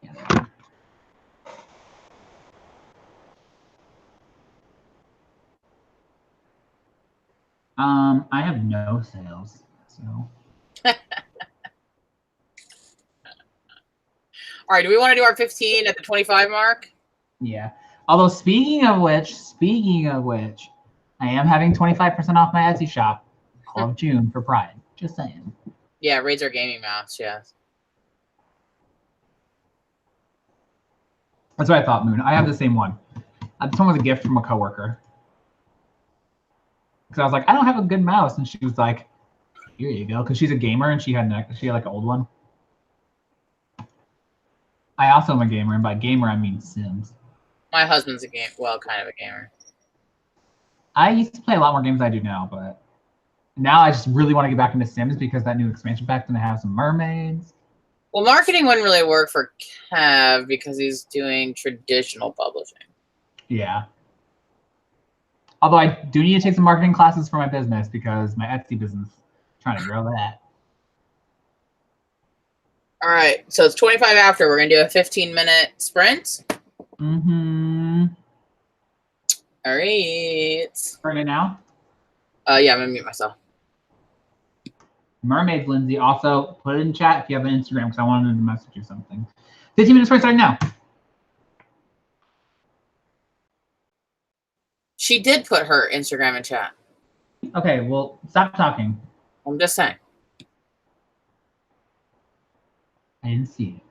Yeah. I have no sales, so. All right, do we want to do our 15 at the 25 mark? Yeah. Although speaking of which, I am having 25% off my Etsy shop all of June for Pride. Just saying. Yeah, Razor Gaming Mouse, yes. That's what I thought, Moon. I have the same one. This one was a gift from a coworker. Because I was like, I don't have a good mouse, and she was like, here you go. Because she's a gamer and she had like an old one. I also am a gamer, and by gamer I mean Sims. My husband's a game, well, kind of a gamer. I used to play a lot more games than I do now, but now I just really want to get back into Sims because that new expansion pack's gonna have some mermaids. Well, marketing wouldn't really work for Kev because he's doing traditional publishing. Yeah. Although I do need to take some marketing classes for my business because my Etsy business, trying to grow that. All right, so it's 25 after. We're going to do a 15-minute sprint. Mm-hmm. All right. Right now? Yeah, I'm going to mute myself. Mermaids, Lindsay. Also, put it in chat if you have an Instagram because I wanted to message you something. 15 minutes starting now. She did put her Instagram in chat. Okay, well, stop talking. I'm just saying. I didn't see it.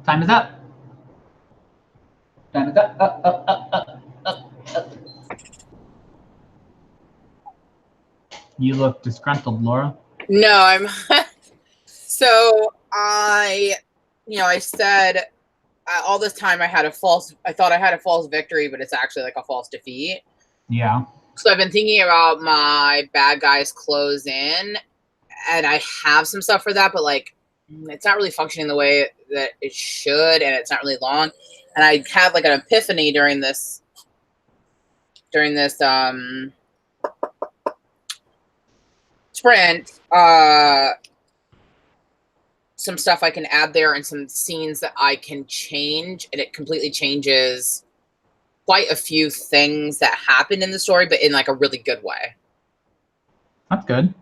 Time is up. Time is up. Up. You look disgruntled, Laura. No, I'm. So I said all this time I thought I had a false victory, but it's actually like a false defeat. Yeah. So I've been thinking about my bad guys close in, and I have some stuff for that, but like it's not really functioning the way that it should, and it's not really long. And I had like an epiphany during this sprint. Some stuff I can add there and some scenes that I can change, and it completely changes quite a few things that happen in the story, but in like a really good way. That's good.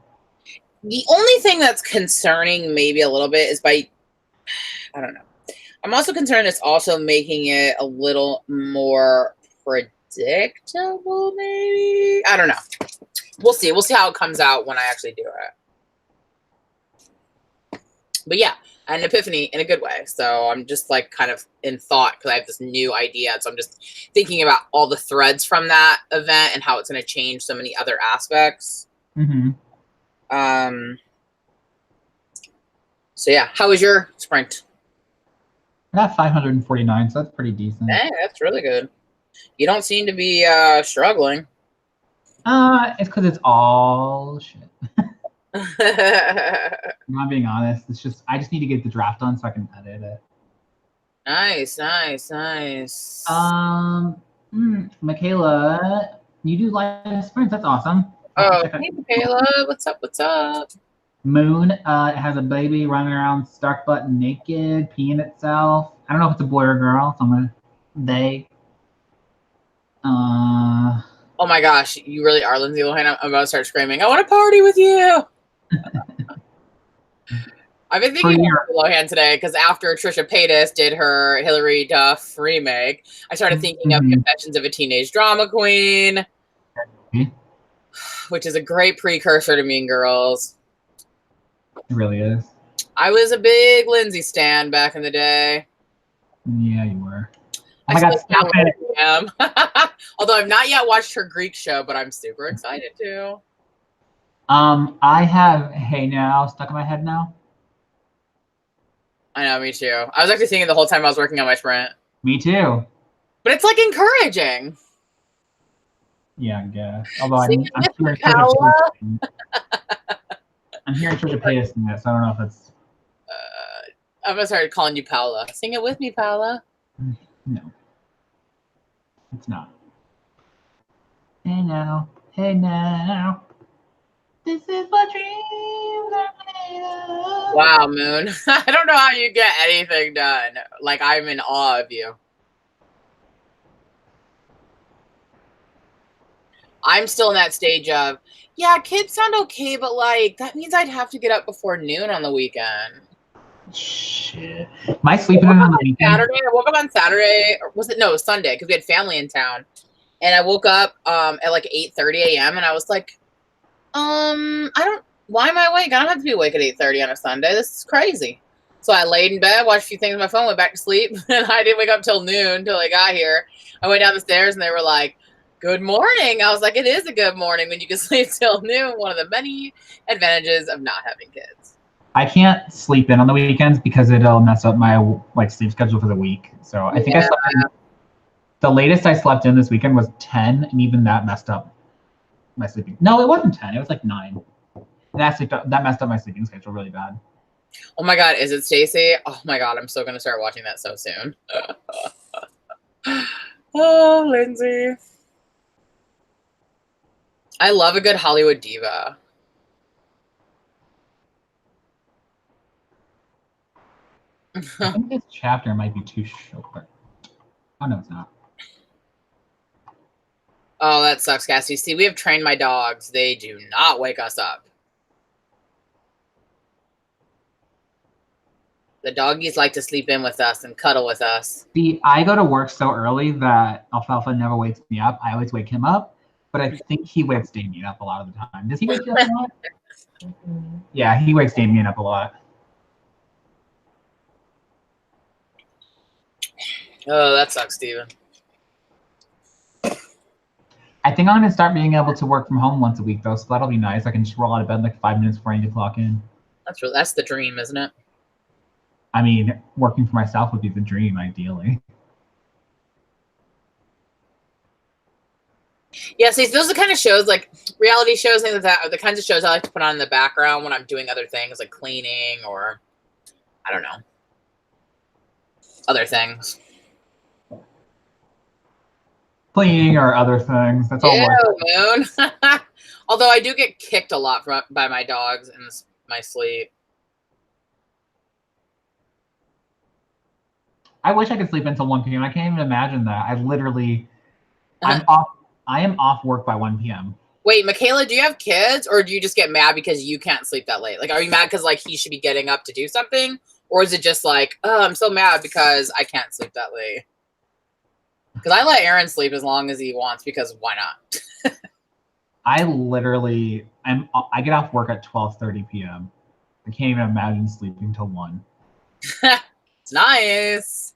The only thing that's concerning maybe a little bit is I don't know. I'm also concerned it's also making it a little more predictable, maybe. I don't know. We'll see. We'll see how it comes out when I actually do it. But yeah, an epiphany in a good way. So I'm just like kind of in thought because I have this new idea. So I'm just thinking about all the threads from that event and how it's going to change so many other aspects. Mm-hmm. So yeah, how was your sprint? I got 549, so that's pretty decent. Hey, that's really good. You don't seem to be struggling. It's because it's all shit. I'm not being honest. It's just I just need to get the draft done so I can edit it. Nice. Michaela, you do live sprints. That's awesome. Oh, hey, Michaela. What's up? Moon has a baby running around stark butt naked, peeing itself. I don't know if it's a boy or girl, so I'm gonna they. Oh my gosh, you really are Lindsay Lohan. I'm about to start screaming. I want to party with you. I've been thinking about Lohan today because after Trisha Paytas did her Hilary Duff remake, I started thinking of Confessions of a Teenage Drama Queen, which is a great precursor to Mean Girls. It really is. I was a big Lindsay stan back in the day. Yeah, you were. Oh my God, stop it. Although I've not yet watched her Greek show, but I'm super excited to. I have Hey Now stuck in my head now. I know, me too. I was actually thinking the whole time I was working on my sprint. Me too. But it's like encouraging. Yeah, I guess. Although I'm hearing Trisha Paytas in it, so I don't know if it's. I'm gonna start calling you Paula. Sing it with me, Paula. No, it's not. Hey now, this is what dreams are made of. Wow, Moon. I don't know how you get anything done. Like, I'm in awe of you. I'm still in that stage of, yeah, kids sound okay, but like, that means I'd have to get up before noon on the weekend. Shit. My sleeping on the weekend. Saturday. I woke up on Saturday, or was it? No, it was Sunday because we had family in town, and I woke up at like 8:30 a.m. and I was like, why am I awake? I don't have to be awake at 8:30 on a Sunday. This is crazy. So I laid in bed, watched a few things on my phone, went back to sleep, and I didn't wake up till noon until I got here. I went down the stairs and they were like, "Good morning." I was like, "It is a good morning when you can sleep till noon." One of the many advantages of not having kids. I can't sleep in on the weekends because it'll mess up my sleep schedule for the week. So I think the latest I slept in this weekend was 10, and even that messed up my sleeping. No, it wasn't 10. It was like 9. And that messed up my sleeping schedule really bad. Oh my God, is it Stacey? Oh my God, I'm still gonna start watching that so soon. Oh, Lindsay. I love a good Hollywood diva. I think this chapter might be too short. Oh, no, it's not. Oh, that sucks, Cassie. See, we have trained my dogs. They do not wake us up. The doggies like to sleep in with us and cuddle with us. See, I go to work so early that Alfalfa never wakes me up. I always wake him up, but I think he wakes Damien up a lot of the time. Does he wake you up a lot? Yeah, he wakes Damien up a lot. Oh, that sucks, Steven. I think I'm gonna start being able to work from home once a week though, so that'll be nice. I can just roll out of bed like 5 minutes before I need to clock in. That's the dream, isn't it? I mean, working for myself would be the dream, ideally. Yeah, see, those are the kind of shows, like reality shows, things like that, are the kinds of shows I like to put on in the background when I'm doing other things, like cleaning or, I don't know, other things. Cleaning or other things. That's all. Yeah, Moon. Although I do get kicked a lot by my dogs in my sleep. I wish I could sleep until 1 p.m. I can't even imagine that. I am off work by 1 p.m. Wait, Michaela, do you have kids, or do you just get mad because you can't sleep that late? Like, are you mad because like he should be getting up to do something, or is it just like, oh, I'm so mad because I can't sleep that late? Because I let Aaron sleep as long as he wants, because why not? I get off work at 12:30 p.m. I can't even imagine sleeping till 1. It's nice.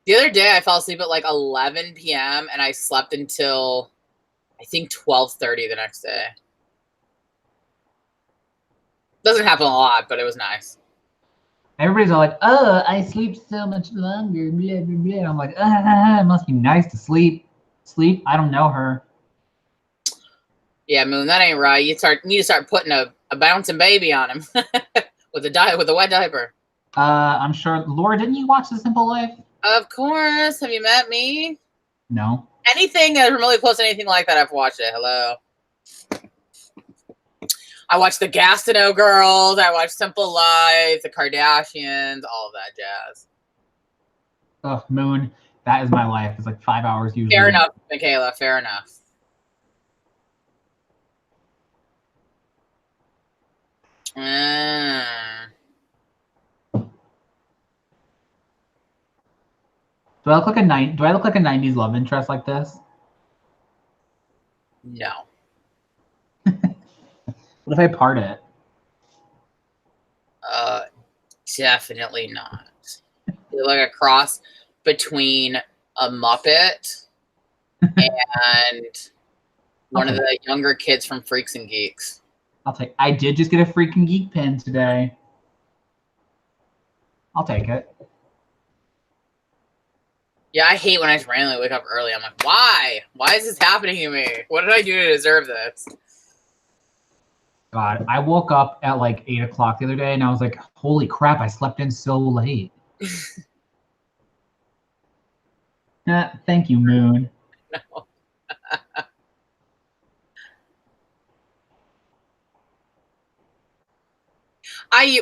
The other day I fell asleep at like 11 p.m. and I slept until I think 12:30 the next day. Doesn't happen a lot, but it was nice. Everybody's all like, oh, I sleep so much longer, blah, blah, blah. I'm like, it must be nice to sleep. Sleep? I don't know her. Yeah, Moon, that ain't right. You need to start putting a bouncing baby on him with a wet diaper. I'm sure. Laura, didn't you watch The Simple Life? Of course. Have you met me? No. Anything that's remotely close to anything like that, I've watched it. Hello. I watched the Gastineau Girls. I watched Simple Life, the Kardashians, all of that jazz. Oh, Moon, that is my life. It's like 5 hours usually. Fair enough, Michaela. Fair enough. Do I look like a 90s love interest like this? No. What if I part it? Definitely not. You're like a cross between a Muppet and one of the younger kids from Freaks and Geeks. I did just get a freaking geek pin today. I'll take it. Yeah, I hate when I just randomly wake up early. I'm like, why? Why is this happening to me? What did I do to deserve this? God, I woke up at like 8 o'clock the other day and I was like, holy crap, I slept in so late. Thank you, Moon. No.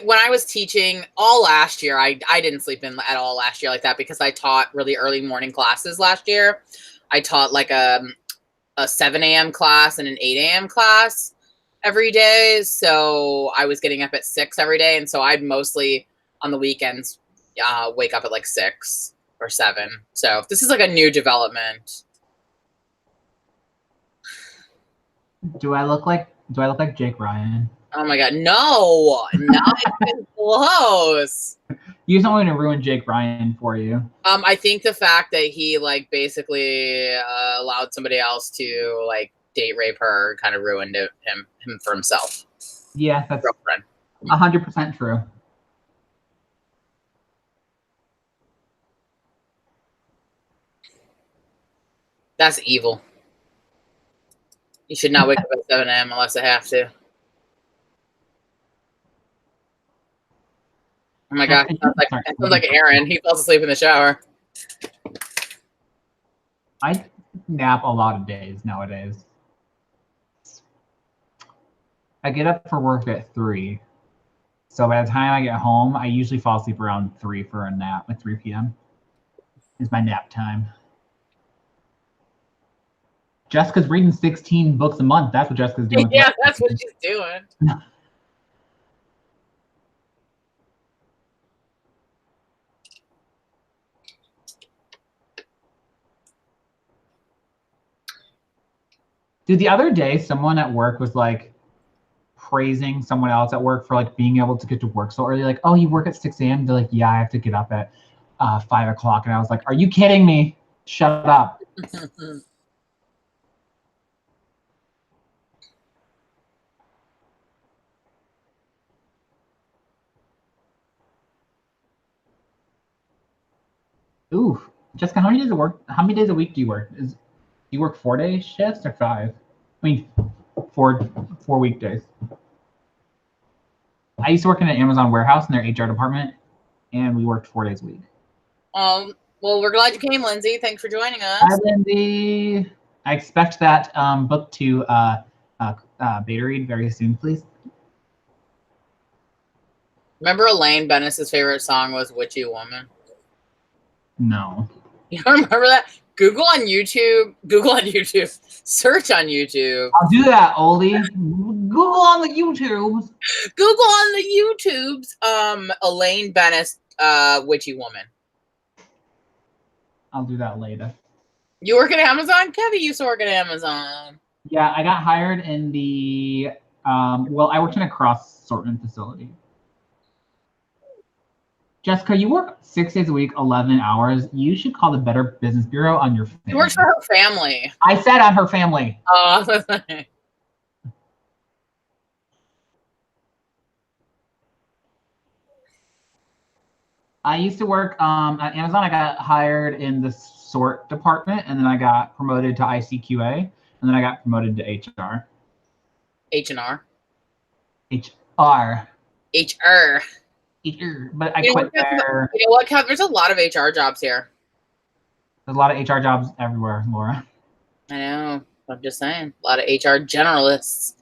When I was teaching all last year, I didn't sleep in at all last year like that because I taught really early morning classes last year. I taught like a 7 a.m. class and an 8 a.m. class every day. So I was getting up at 6 every day. And so I'd mostly on the weekends wake up at like 6 or 7. So this is like a new development. Do I look like Jake Ryan? Oh my God, no, not even close. You just want me to ruin Jake Ryan for you. I think the fact that he like basically allowed somebody else to like date rape her kind of ruined him for himself. Yeah, that's girlfriend. 100% true. That's evil. You should not wake up at 7 a.m. unless I have to. Oh my God, it sounds like Aaron. He falls asleep in the shower. I nap a lot of days nowadays. I get up for work at 3. So by the time I get home, I usually fall asleep around 3 for a nap. At 3 p.m. is my nap time. Jessica's reading 16 books a month. That's what Jessica's doing. Yeah, that's what she's doing. Dude, the other day, someone at work was like praising someone else at work for like being able to get to work so early. Like, oh, you work at 6 a.m.? They're like, yeah, I have to get up at 5 o'clock, and I was like, "Are you kidding me? Shut up." Ooh, Jessica, how many days of work? How many days a week do you work? Do you work 4-day shifts or 5? I mean, four weekdays. I used to work in an Amazon warehouse in their HR department, and we worked 4 days a week. Well, we're glad you came, Lindsay. Thanks for joining us. Hi, Lindsay. I expect that book to beta read very soon, please. Remember Elaine Bennis's favorite song was Witchy Woman? No. You don't remember that? Google on YouTube. Search on YouTube. I'll do that, Oldie. Google on the YouTubes. Google on the YouTubes. Elaine Bennis, Witchy Woman. I'll do that later. You work at Amazon? Kevin used to work at Amazon. Yeah, I got hired in the well, I worked in a cross assortment facility. Jessica, you work 6 days a week, 11 hours. You should call the Better Business Bureau on your family. She works for her family. I said on her family. Oh. I used to work at Amazon. I got hired in the sort department, and then I got promoted to ICQA, and then I got promoted to HR. H&R. HR. HR. But I quit there. You know what, Kev? There's a lot of HR jobs here. There's a lot of HR jobs everywhere, Laura. I know. I'm just saying. A lot of HR generalists.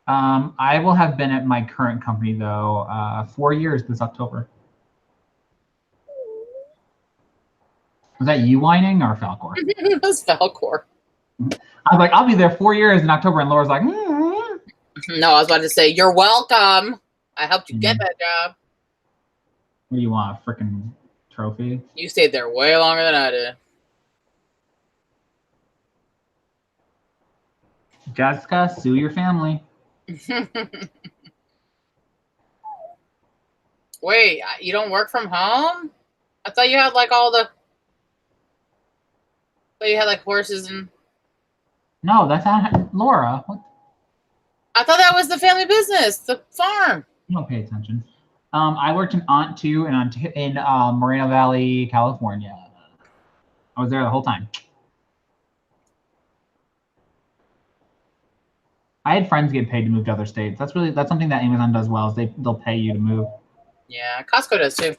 I will have been at my current company, though, 4 years this October. Was that you whining or Falcor? It was Falcor. I was like, I'll be there 4 years in October, and Laura's like, No, I was about to say, you're welcome. I helped you get that job. What do you want, a freaking trophy? You stayed there way longer than I did. Jessica, sue your family. Wait, you don't work from home? I thought you had like all the... But you had like horses and... No, that's not Laura. What? I thought that was the family business, the farm. You don't pay attention. I worked in Aunt 2 in Moreno Valley, California. I was there the whole time. I had friends get paid to move to other states. That's something that Amazon does well. Is they'll pay you to move. Yeah, Costco does too.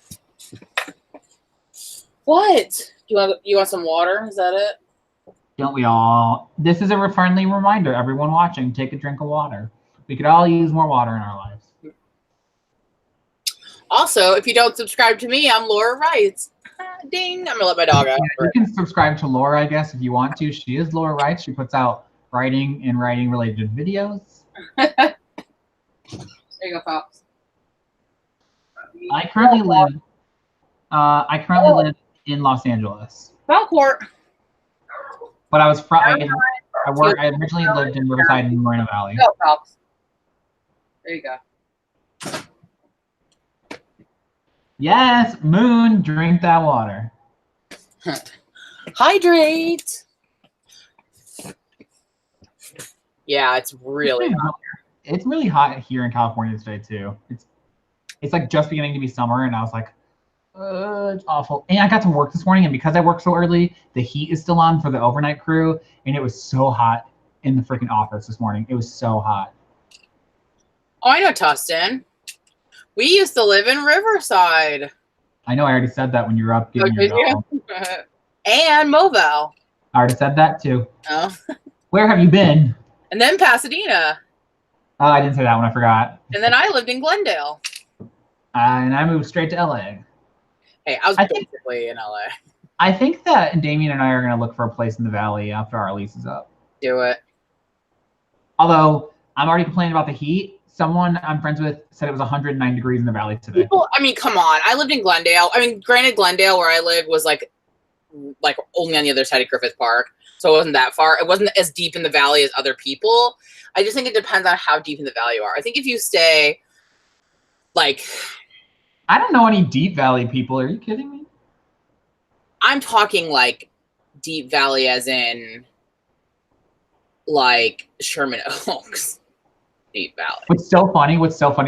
What? You want some water? Is that it? Don't we all? This is a friendly reminder. Everyone watching, take a drink of water. We could all use more water in our lives. Also, if you don't subscribe to me, I'm Laura Wrights. Ding! I'm gonna let my dog out. You can subscribe to Laura, I guess, if you want to. She is Laura Wrights. She puts out writing and writing related videos. There you go, Fox. I currently live in Los Angeles. Falcourt. But I originally lived in Riverside in Moreno Valley. Go, Fox. There you go. Yes, Moon, drink that water. Hydrate. Yeah, it's really hot. It's really hot here in California today too. It's like just beginning to be summer, and I was like, it's awful. And I got to work this morning, and because I worked so early, the heat is still on for the overnight crew, and it was so hot in the freaking office this morning. It was so hot. Oh, I know Tustin. We used to live in Riverside. I know. I already said that when you were up getting your dog. And Mobile. I already said that too. Oh. Where have you been? And then Pasadena. Oh, I didn't say that one. I forgot. And then I lived in Glendale. And I moved straight to LA. Hey, I was basically in LA. I think that Damien and I are going to look for a place in the valley after our lease is up. Do it. Although I'm already complaining about the heat. Someone I'm friends with said it was 109 degrees in the valley today. People, I mean, come on. I lived in Glendale. I mean, granted, Glendale, where I lived, was like only on the other side of Griffith Park. So it wasn't that far. It wasn't as deep in the valley as other people. I just think it depends on how deep in the valley you are. I think if you stay like I don't know any Deep Valley people. Are you kidding me? I'm talking like Deep Valley as in like Sherman Oaks. Deep Valley. What's so funny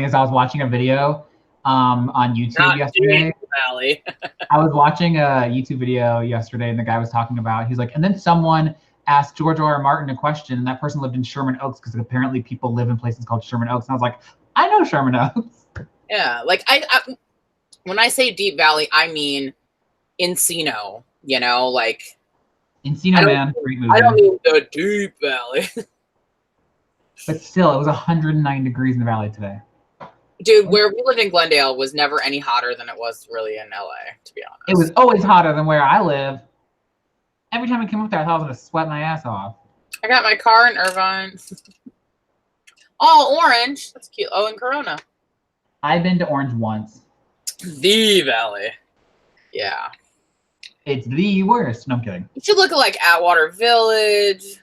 is I was watching a video on YouTube Not yesterday. Deep Valley. I was watching a YouTube video yesterday, and the guy was talking about, he's like, and then someone asked George R. R. Martin a question, and that person lived in Sherman Oaks because apparently people live in places called Sherman Oaks. And I was like, I know Sherman Oaks. Yeah, like I when I say Deep Valley, I mean Encino. You know, like Encino Man, great movie. I don't mean the Deep Valley. But still, it was 109 degrees in the valley today. Dude, where we lived in Glendale was never any hotter than it was really in LA, to be honest. It was always hotter than where I live. Every time I came up there, I thought I was going to sweat my ass off. I got my car in Irvine. Oh, Orange. That's cute. Oh, in Corona. I've been to Orange once. The Valley. Yeah. It's the worst. No, I'm kidding. You should look at like Atwater Village.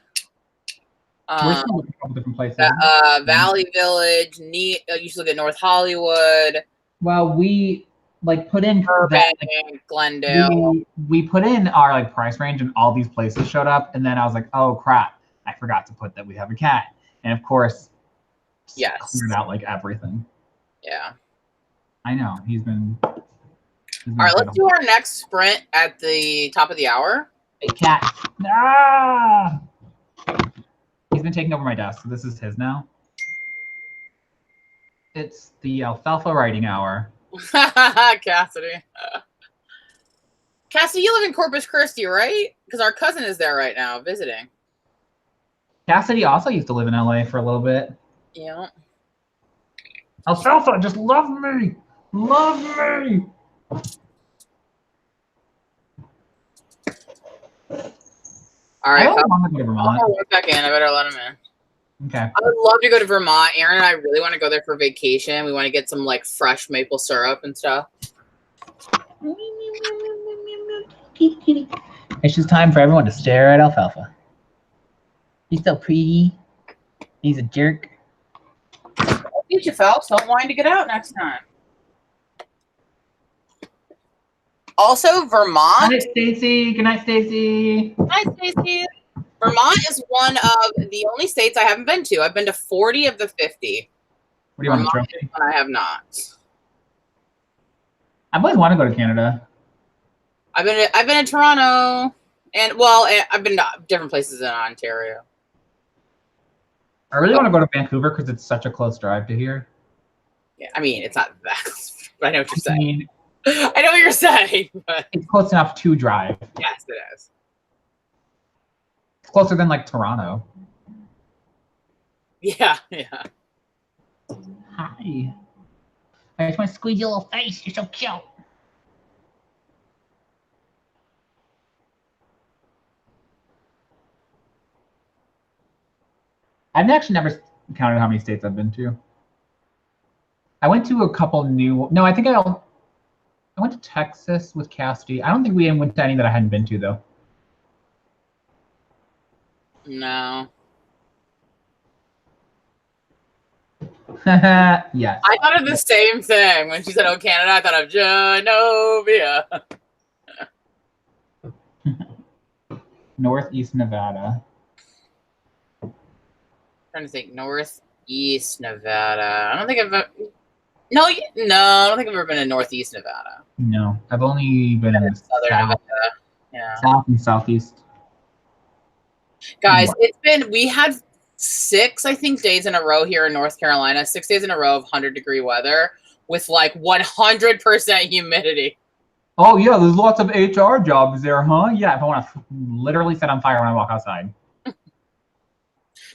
We're still looking at a couple different places. Valley Village. You should look at North Hollywood. Well, we like put in Burbank, Glendale. We put in our like price range, and all these places showed up. And then I was like, oh crap, I forgot to put that we have a cat. And of course, yes, cleared out like everything. Yeah. I know. He's been all right, let's do our next sprint at the top of the hour. Hey, cat. Ah! He's been taking over my desk, so this is his now. It's the alfalfa writing hour. Cassidy. Cassidy, you live in Corpus Christi, right? Because our cousin is there right now visiting. Cassidy also used to live in LA for a little bit. Yeah. Alfalfa, just love me. Love me. All right. I don't want to go to Vermont. I'll walk back in. I better let him in. Okay. I would love to go to Vermont. Aaron and I really want to go there for vacation. We want to get some like fresh maple syrup and stuff. It's just time for everyone to stare at Alfalfa. He's so pretty. He's a jerk. Teach you, Phelps. Don't whine to get out next time. Also, Vermont. Good night, Stacy. Good night, Stacy. Hi, Stacy. Vermont is one of the only states I haven't been to. I've been to 40 of the 50. What do you want, a Vermont trophy? is one I have not. I've always wanted to go to Canada. I've been in Toronto, and well, I've been to different places in Ontario. I really want to go to Vancouver because it's such a close drive to here. Yeah, I mean, it's not that close, but I know what you're I saying. mean, I know what you're saying, but it's close enough to drive. yes, it is. It's closer than like Toronto. Yeah, yeah. Hi. I just want to squeeze your little face. You're so cute. I've actually never counted how many states I've been to. I went to a couple new. No, I think I went to Texas with Cassidy. I don't think we went to any that I hadn't been to though. No. Yes. I thought of the same thing when she said, "Oh, Canada." I thought of Genovia. Northeast Nevada. Trying to think, Northeast Nevada. I don't think I've. No, I don't think I've ever been in Northeast Nevada. No, I've only been in the Southern south, Nevada. Yeah. south and southeast. Guys, we had 6, I think, days in a row here in North Carolina, 6 days in a row of 100-degree weather with like 100% humidity. Oh yeah, there's lots of HR jobs there, huh? Yeah, if I want to literally set on fire when I walk outside.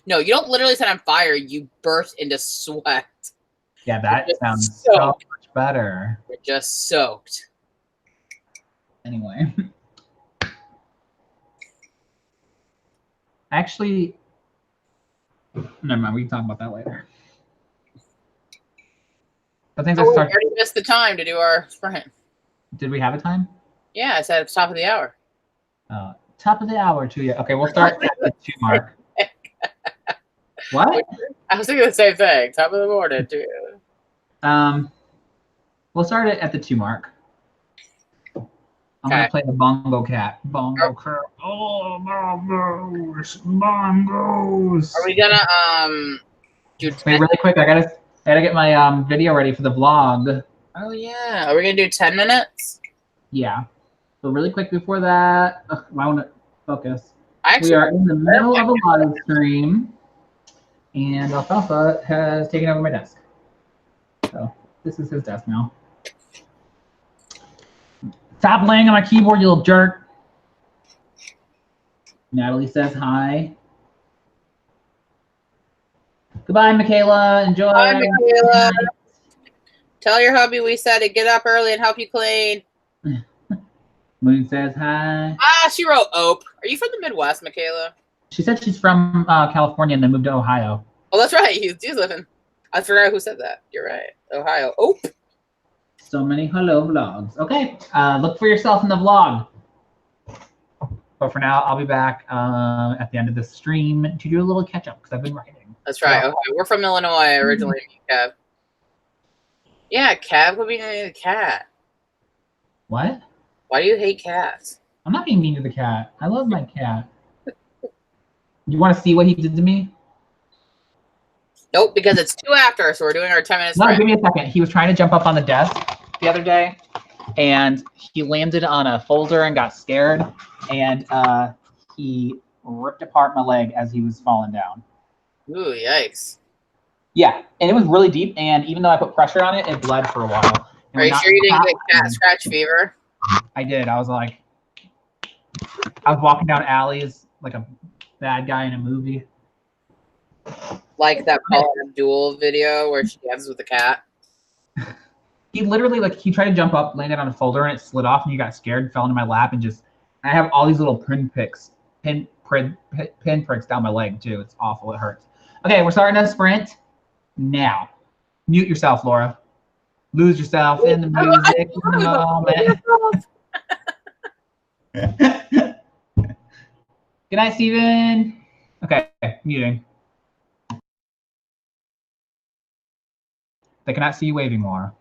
No, you don't literally set on fire. You burst into sweat. Yeah, that You're sounds so so much better. You're just soaked. Anyway. Actually, never mind. We can talk about that later. But things Oh, I we started. already missed the time to do our sprint. Did we have a time? Yeah, I said it's top of the hour. Top of the hour too. Yeah. Okay, we'll start at the 2 mark. What? I was thinking the same thing. Top of the morning, too. We'll start it at the 2 mark. I'm gonna play the bongo cat. Bongo cat. Oh, bongos, bongos. Are we gonna do 10? Wait, really quick. I gotta get my video ready for the vlog. Oh yeah. Are we gonna do 10 minutes? Yeah. So really quick before that, I want to focus. Actually, We are in the middle of a live stream, and Alfalfa has taken over my desk. So this is his desk now. Stop laying on my keyboard, you little jerk. Natalie says hi. Goodbye, Michaela. Enjoy. Hi, Michaela. Tell your hubby we said to get up early and help you clean. Moon says hi. Ah, she wrote Ope. Are you from the Midwest, Michaela? She said she's from California and then moved to Ohio. Oh, that's right. You do live in. I forgot who said that. You're right. Ohio. Ope. So many hello vlogs. Okay, look for yourself in the vlog. But for now, I'll be back at the end of the stream to do a little catch up because I've been writing. That's right. Okay. We're from Illinois originally. Kev. Yeah, Kev would be named a cat. What? Why do you hate cats? I'm not being mean to the cat. I love my cat. You want to see what he did to me? Nope, because it's 2 after, so we're doing our 10 minutes. No, give me a second. He was trying to jump up on the desk the other day, and he landed on a folder and got scared, and he ripped apart my leg as he was falling down. Ooh, yikes. Yeah, and it was really deep, and even though I put pressure on it, it bled for a while. Are you sure you didn't get cat scratch fever? I did. I was walking down alleys like a bad guy in a movie. Like that Paula Abdul video where she dances with the cat. He literally, he tried to jump up, landed on a folder, and it slid off, and he got scared, fell into my lap, and I have all these little pin pricks down my leg, too. It's awful. It hurts. Okay, we're starting a sprint now. Mute yourself, Laura. Lose yourself in the music moment. Good night, Steven. Okay, muting. They cannot see you waving, Laura.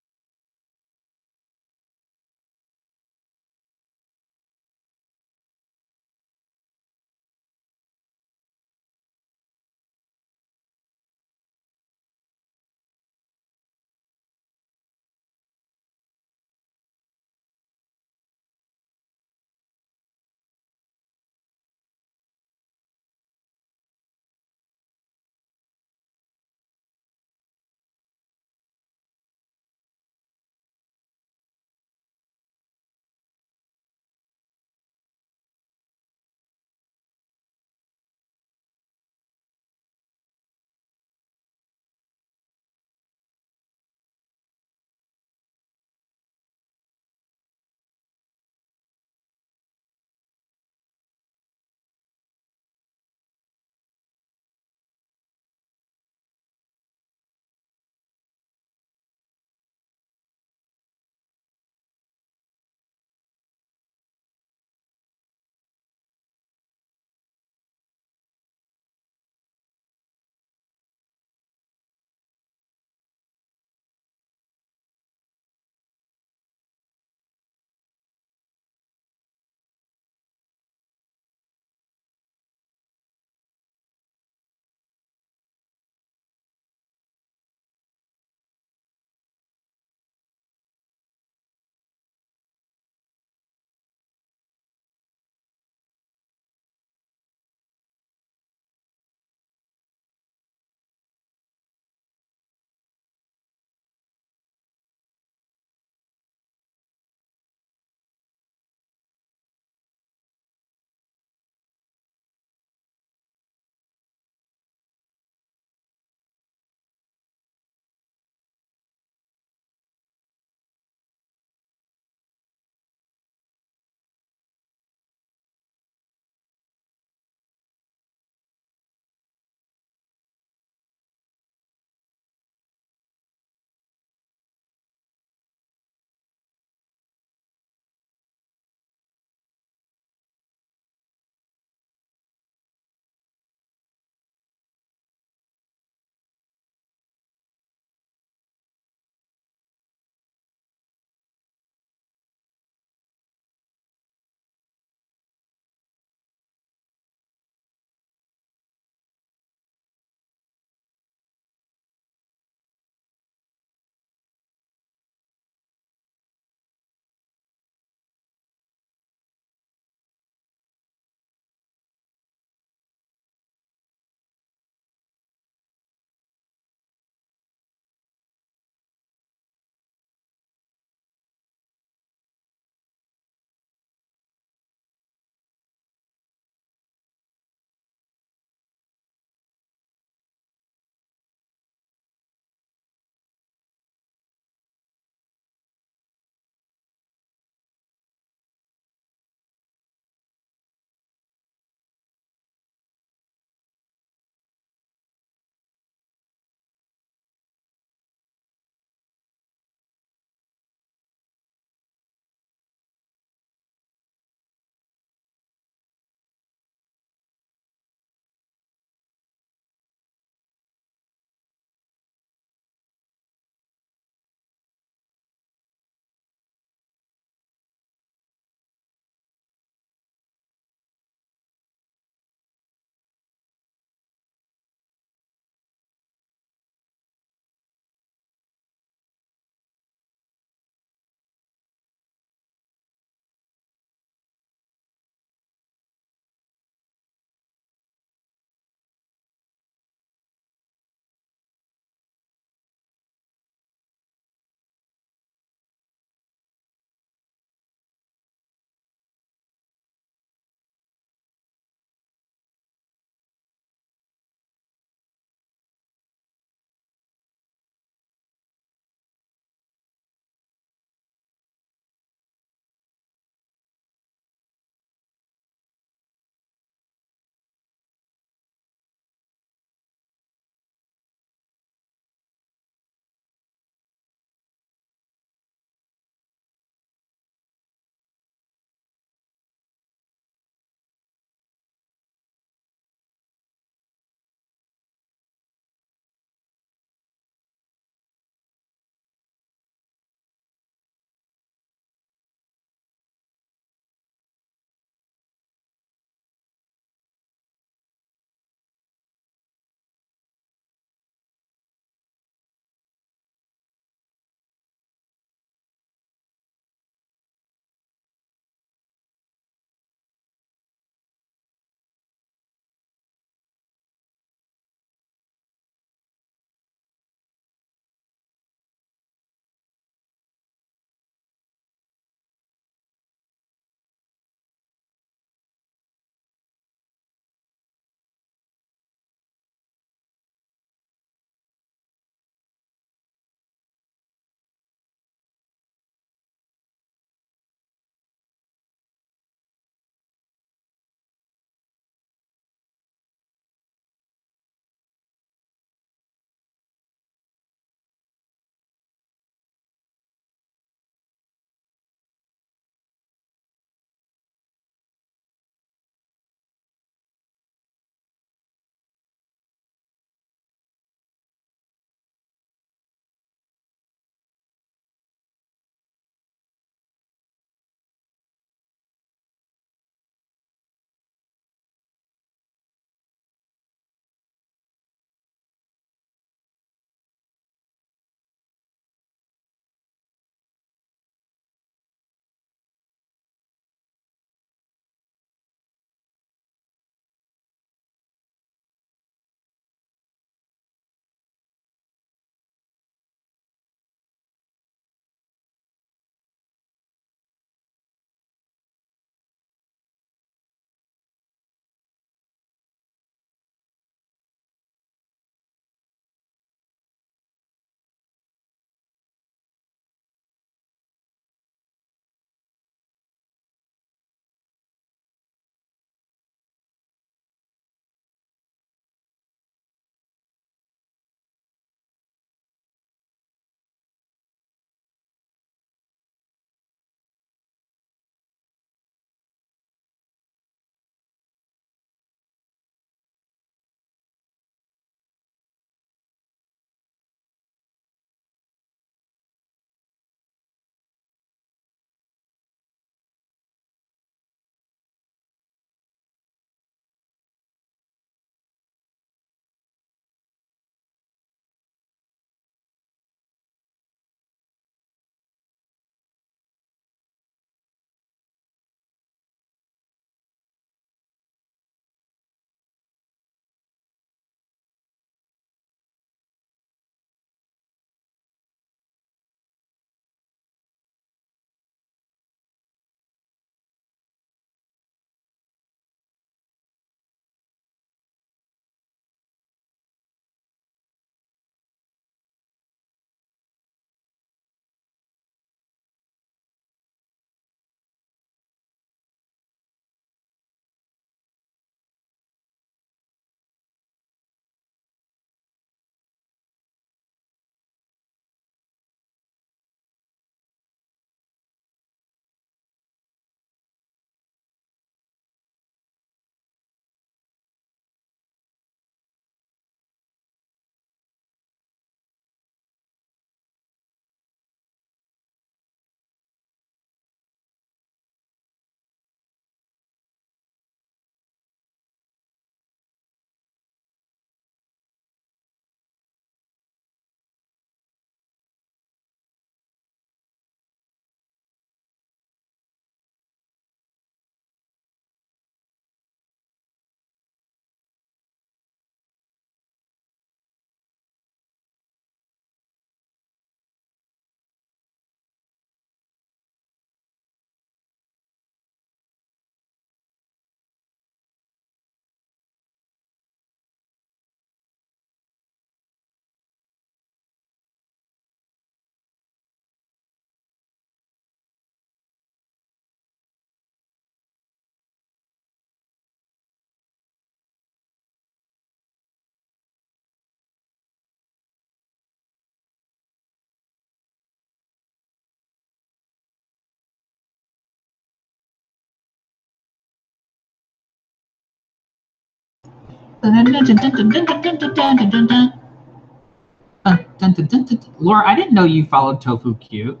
Laura, I didn't know you followed Tofu Cute.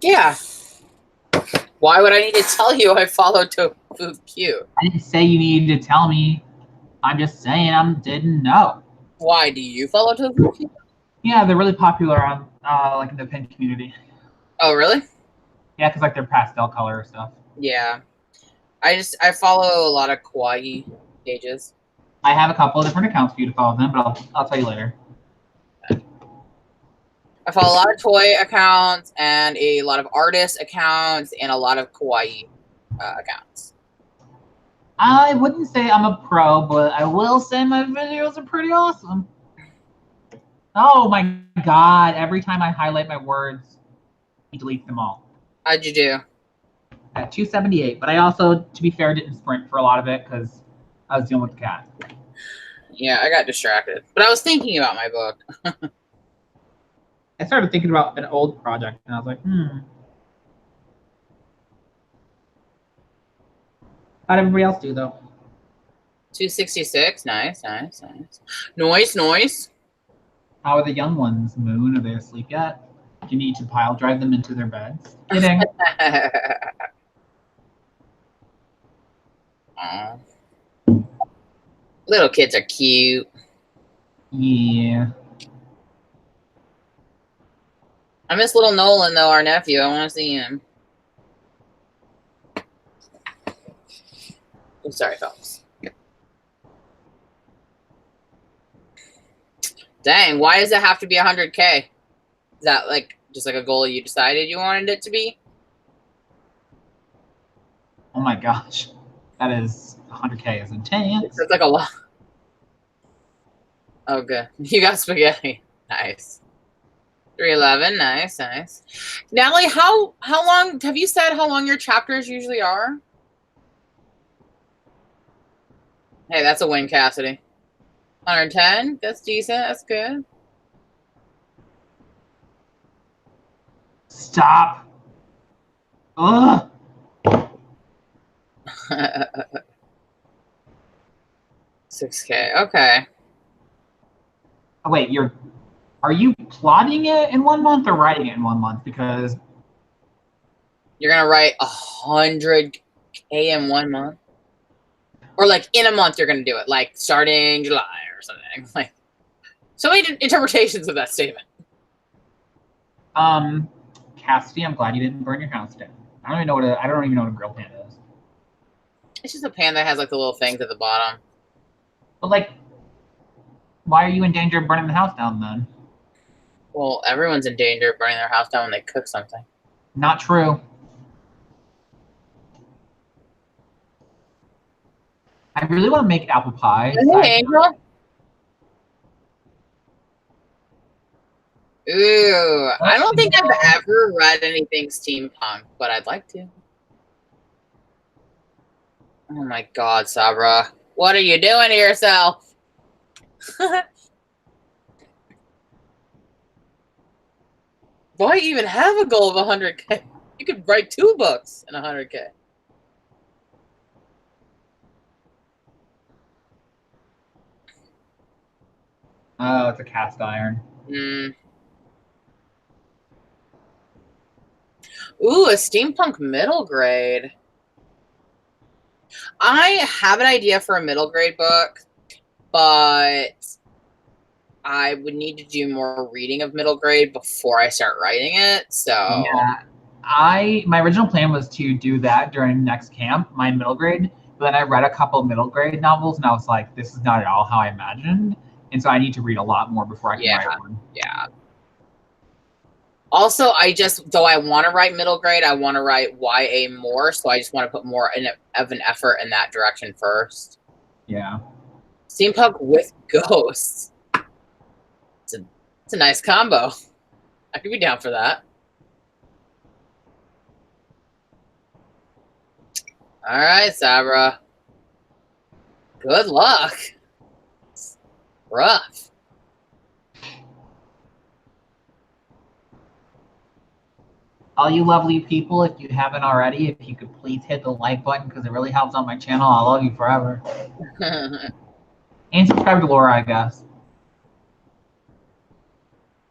Yeah. Why would I need to tell you I followed Tofu Cute? I didn't say you needed to tell me. I'm just saying I didn't know. Why do you follow Tofu Cute? Yeah, they're really popular on like in the pin community. Oh, really? Yeah, because like they're pastel color stuff. Yeah. I follow a lot of kawaii pages. I have a couple of different accounts for you to follow them, but I'll tell you later. I follow a lot of toy accounts and a lot of artist accounts and a lot of kawaii accounts. I wouldn't say I'm a pro, but I will say my videos are pretty awesome. Oh my god, every time I highlight my words, he deletes them all. How'd you do? At 278, but I also, to be fair, didn't sprint for a lot of it because I was dealing with the cat. Yeah, I got distracted. But I was thinking about my book. I started thinking about an old project, and I was like, How'd everybody else do, though? 266. Nice. Noise. How are the young ones, Moon? Are they asleep yet? Do you need to pile drive them into their beds? Kidding. Aww. Little kids are cute. Yeah. I miss little Nolan, though, our nephew. I want to see him. I'm sorry, folks. Dang, why does it have to be 100K? Is that like just like a goal you decided you wanted it to be? Oh my gosh. That is 100K is intense. That's like a lot. Oh, good. You got spaghetti. Nice. 311. Nice. Natalie, how long have you said how long your chapters usually are? Hey, that's a win, Cassidy. 110. That's decent. That's good. Stop. Ugh. 6K. Okay. Oh, wait, are you plotting it in 1 month or writing it in 1 month? Because you're gonna write 100K in 1 month, or like in a month you're gonna do it, like starting July or something. Like, so many interpretations of that statement. Cassidy, I'm glad you didn't burn your house down. I don't even know what a grill pan is. It's just a pan that has like the little things at the bottom. But like, why are you in danger of burning the house down then? Well, everyone's in danger of burning their house down when they cook something. Not true. I really want to make apple pie. Hey, Angel. Ooh, I don't think I've ever read anything steampunk, but I'd like to. Oh my god, Sabra. What are you doing to yourself? Why even have a goal of 100K? You could write 2 books in 100K. Oh, it's a cast iron. Ooh, a steampunk middle grade. I have an idea for a middle grade book, but I would need to do more reading of middle grade before I start writing it. So yeah, my original plan was to do that during next camp, my middle grade. But then I read a couple middle grade novels, and I was like, this is not at all how I imagined. And so I need to read a lot more before I can write one. Yeah. Also, though I want to write middle grade, I want to write YA more, so I just want to put more of an effort in that direction first. Yeah. Steampunk with ghosts. It's a nice combo. I could be down for that. All right, Sabra. Good luck. It's rough. All you lovely people, if you haven't already, if you could please hit the like button because it really helps on my channel. I'll love you forever. And subscribe to Laura, I guess.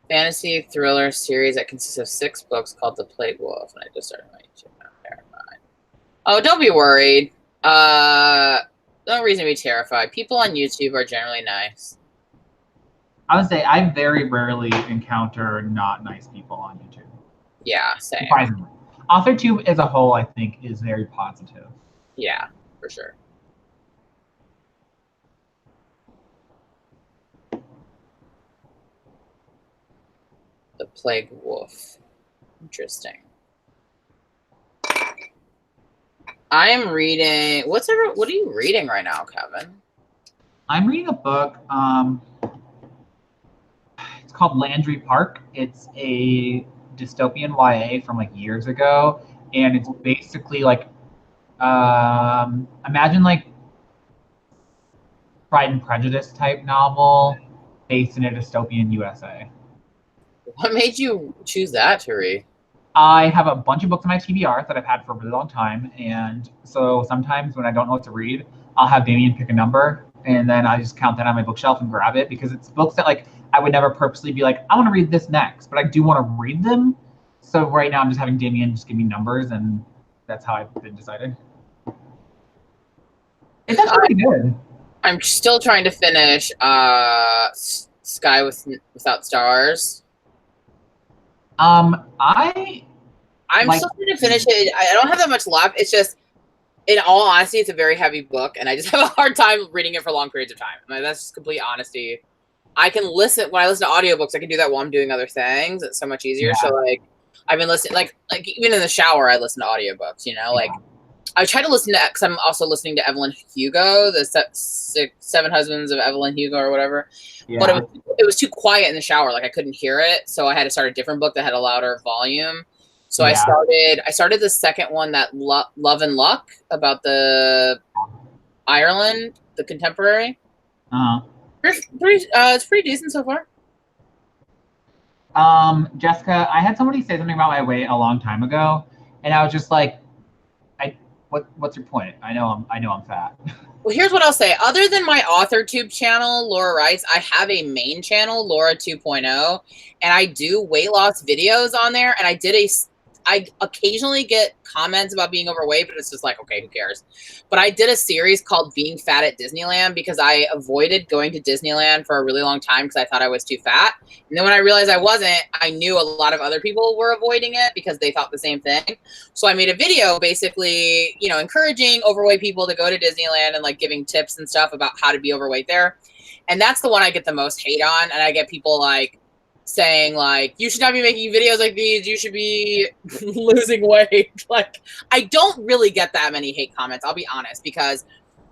Fantasy thriller series that consists of 6 books called The Plague Wolf. And I just started my YouTube. Never mind. Oh, don't be worried. No reason to be terrified. People on YouTube are generally nice. I would say I very rarely encounter not nice people on YouTube. Yeah, same. Surprisingly. AuthorTube as a whole, I think, is very positive. Yeah, for sure. The Plague Wolf. Interesting. I am reading. What are you reading right now, Kevin? I'm reading a book. It's called Landry Park. It's a dystopian YA from like years ago, and it's basically like imagine like Pride and Prejudice type novel based in a dystopian USA. What made you choose that to read? I have a bunch of books on my TBR that I've had for a really long time, and so sometimes when I don't know what to read, I'll have Damien pick a number, and then I just count that on my bookshelf and grab it, because it's books that like I would never purposely be like, I want to read this next, but I do want to read them. So right now I'm just having Damien just give me numbers, and that's how I've been deciding. It's actually pretty good. I'm still trying to finish Sky Without Stars. I'm still trying to finish it. I don't have that much left. It's just, in all honesty, it's a very heavy book, and I just have a hard time reading it for long periods of time. I mean, that's just complete honesty. I can listen when I listen to audiobooks. I can do that while I'm doing other things. It's so much easier. Yeah. So like, I've been listening, like even in the shower, I listen to audiobooks. You know, like I try to listen to, because I'm also listening to Evelyn Hugo, the Seven Husbands of Evelyn Hugo or whatever. Yeah. But it was too quiet in the shower. Like I couldn't hear it. So I had to start a different book that had a louder volume. So yeah. I started the second one, that Love and Luck, about the Ireland, the contemporary. It's pretty decent so far. Jessica, I had somebody say something about my weight a long time ago, and I was just like, what's your point? I know I'm fat. Well, here's what I'll say. Other than my AuthorTube channel, Laura Writes, I have a main channel, Laura 2.0, and I do weight loss videos on there. And I occasionally get comments about being overweight, but it's just like, okay, who cares? But I did a series called Being Fat at Disneyland, because I avoided going to Disneyland for a really long time because I thought I was too fat. And then when I realized I wasn't, I knew a lot of other people were avoiding it because they thought the same thing. So I made a video basically, you know, encouraging overweight people to go to Disneyland and like giving tips and stuff about how to be overweight there. And that's the one I get the most hate on. And I get people like saying like, you should not be making videos like these, you should be losing weight. Like, I don't really get that many hate comments, I'll be honest, because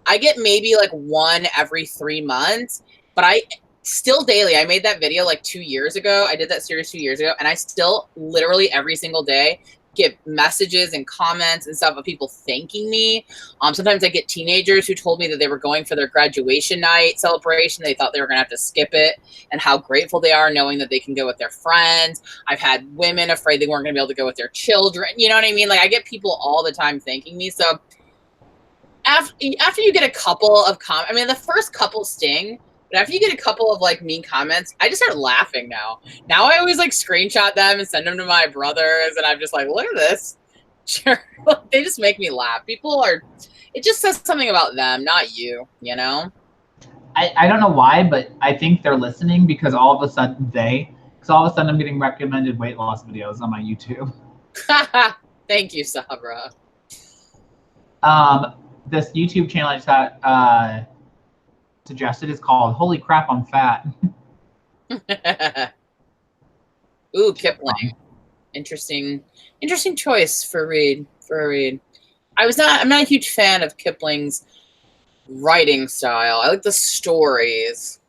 I get maybe like one every 3 months, but I still daily, I made that video like 2 years ago. I did that series 2 years ago, and I still literally every single day get messages and comments and stuff of people thanking me. Sometimes I get teenagers who told me that they were going for their graduation night celebration. They thought they were going to have to skip it, and how grateful they are knowing that they can go with their friends. I've had women afraid they weren't going to be able to go with their children. You know what I mean? Like, I get people all the time thanking me. So after you get a couple of comments, I mean, the first couple sting, but after you get a couple of like mean comments, I just start laughing now. Now I always like screenshot them and send them to my brothers, and I'm just like, look at this. Sure. They just make me laugh. People are, it just says something about them, not you, you know? I don't know why, but I think they're listening because all of a sudden I'm getting recommended weight loss videos on my YouTube. Thank you, Sabra. This YouTube channel I just got suggested is called Holy Crap, I'm Fat. Ooh, Kipling. Interesting choice for a read. I'm not a huge fan of Kipling's writing style. I like the stories.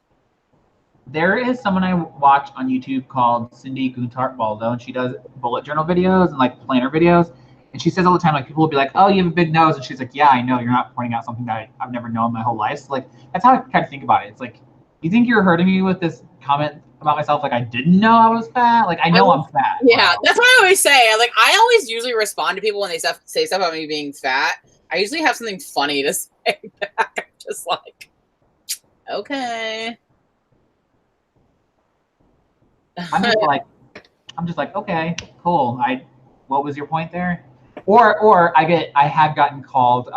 There is someone I watch on YouTube called Cindy Guntart Baldo, and she does bullet journal videos and like planner videos. And she says all the time, like, people will be like, oh, you have a big nose. And she's like, yeah, I know. You're not pointing out something that I've never known my whole life. So, like, that's how I kind of think about it. It's like, you think you're hurting me with this comment about myself? Like, I didn't know I was fat? Like, I know I'm fat. Yeah, that's what I always say. Like, I always usually respond to people when they say stuff about me being fat. I usually have something funny to say back. I'm just like, Okay. I'm just like, okay, cool. What was your point there? Or I have gotten called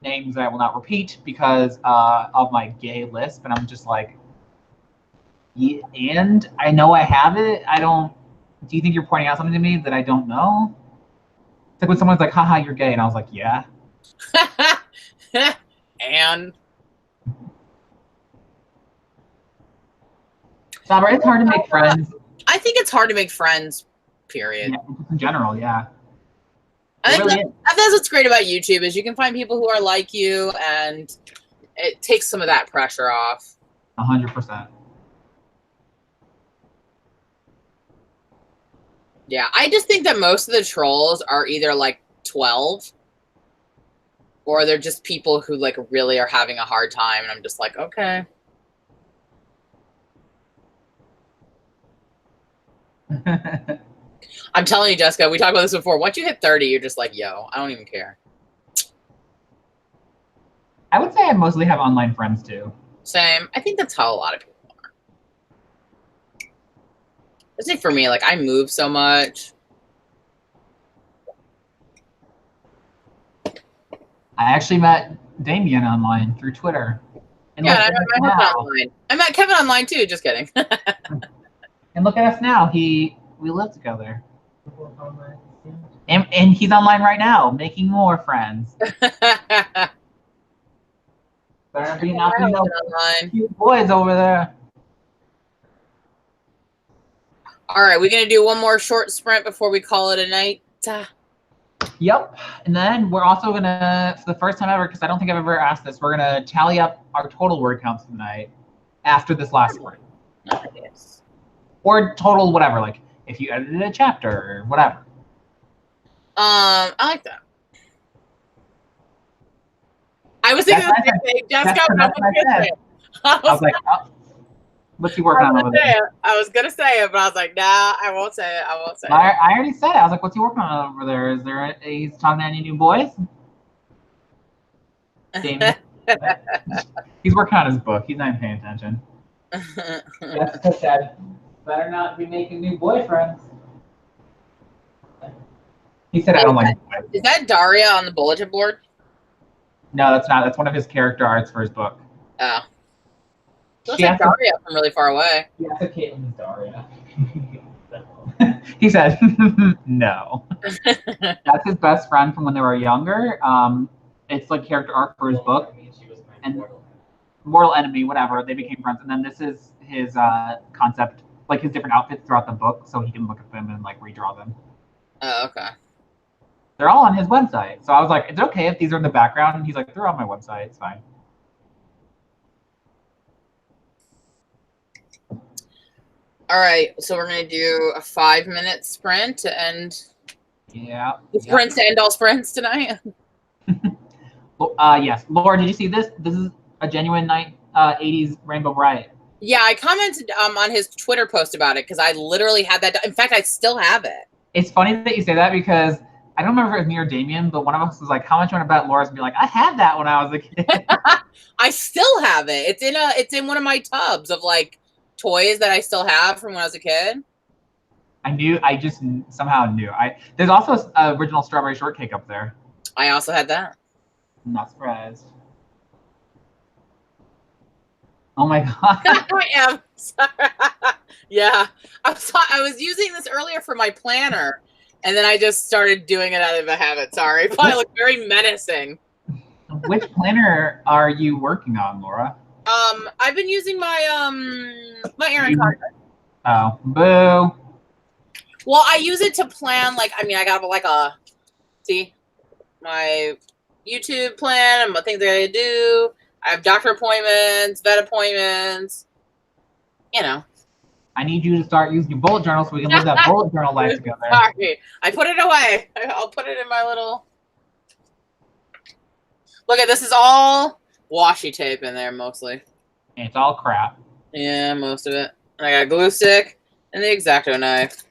names that I will not repeat because of my gay lisp, and I'm just like, yeah, and I know I have it. I don't. Do you think you're pointing out something to me that I don't know? It's like when someone's like, haha, you're gay, and I was like, yeah. And Sabra, it's hard to make friends. I think it's hard to make friends, period. Yeah, in general, yeah. I think that's what's great about YouTube is you can find people who are like you, and it takes some of that pressure off. 100%. Yeah, I just think that most of the trolls are either like 12 or they're just people who like really are having a hard time, and I'm just like, okay. I'm telling you, Jessica, we talked about this before. Once you hit 30, you're just like, yo, I don't even care. I would say I mostly have online friends too. Same. I think that's how a lot of people are. I think for me, like I move so much. I actually met Damien online through Twitter. And yeah, I met my husband online. I met Kevin online too. Just kidding. And look at us now. We live together. And he's online right now, making more friends. Better be not online. Cute boys over there. All right, we're gonna do one more short sprint before we call it a night. Yep, and then we're also gonna, for the first time ever, because I don't think I've ever asked this, we're gonna tally up our total word counts tonight after this last sprint. Nice. Or total whatever, like if you edited a chapter or whatever. I like that. I was thinking the same thing. Jessica, I was like, oh, what's he working on over there? I was gonna say it, but I was like, nah, I won't say it. I won't say it. I already said it. I was like, what's he working on over there? Is there he's talking to any new boys? He's working on his book. He's not even paying attention. Jessica said, better not be making new boyfriends. He said, I don't like boys. Is that Daria on the bulletin board? No, that's not. That's one of his character arts for his book. Oh. Looks like Daria from really far away. Yeah, that's Caitlin's Daria. He said, no. That's his best friend from when they were younger. It's like character arc for his book. And mortal enemy, whatever. They became friends. And then this is his concept, like his different outfits throughout the book, so he can look at them and like redraw them. Oh, okay. They're all on his website. So I was like, is it okay if these are in the background? And he's like, they're on my website. It's fine. All right. So we're going to do a 5-minute sprint to end. Yeah. Sprints to end all sprints tonight. Yes. Laura, did you see this? This is a genuine 80s Rainbow Bright. Yeah, I commented on his Twitter post about it because I literally had that. In fact, I still have it. It's funny that you say that because I don't remember if it was me or Damien, but one of us was like, how much you want to bet? Laura's be like, I had that when I was a kid. I still have it. It's in one of my tubs of like toys that I still have from when I was a kid. I just somehow knew. There's also an original strawberry shortcake up there. I also had that. I'm not surprised. Oh my god. I am sorry. Yeah. I was using this earlier for my planner, and then I just started doing it out of a habit. Sorry. But I look very menacing. Which planner are you working on, Laura? I've been using my my Erin Condren. Oh, boo. Well, I use it to plan, like, I mean, I got like my YouTube plan and my things that I do. I have doctor appointments, vet appointments, you know. I need you to start using your bullet journal so we can live that bullet journal life together. Sorry. I put it away. I'll put it in my little... Look at this. Is all washi tape in there mostly. It's all crap. Yeah, most of it. And I got a glue stick and the X-Acto knife.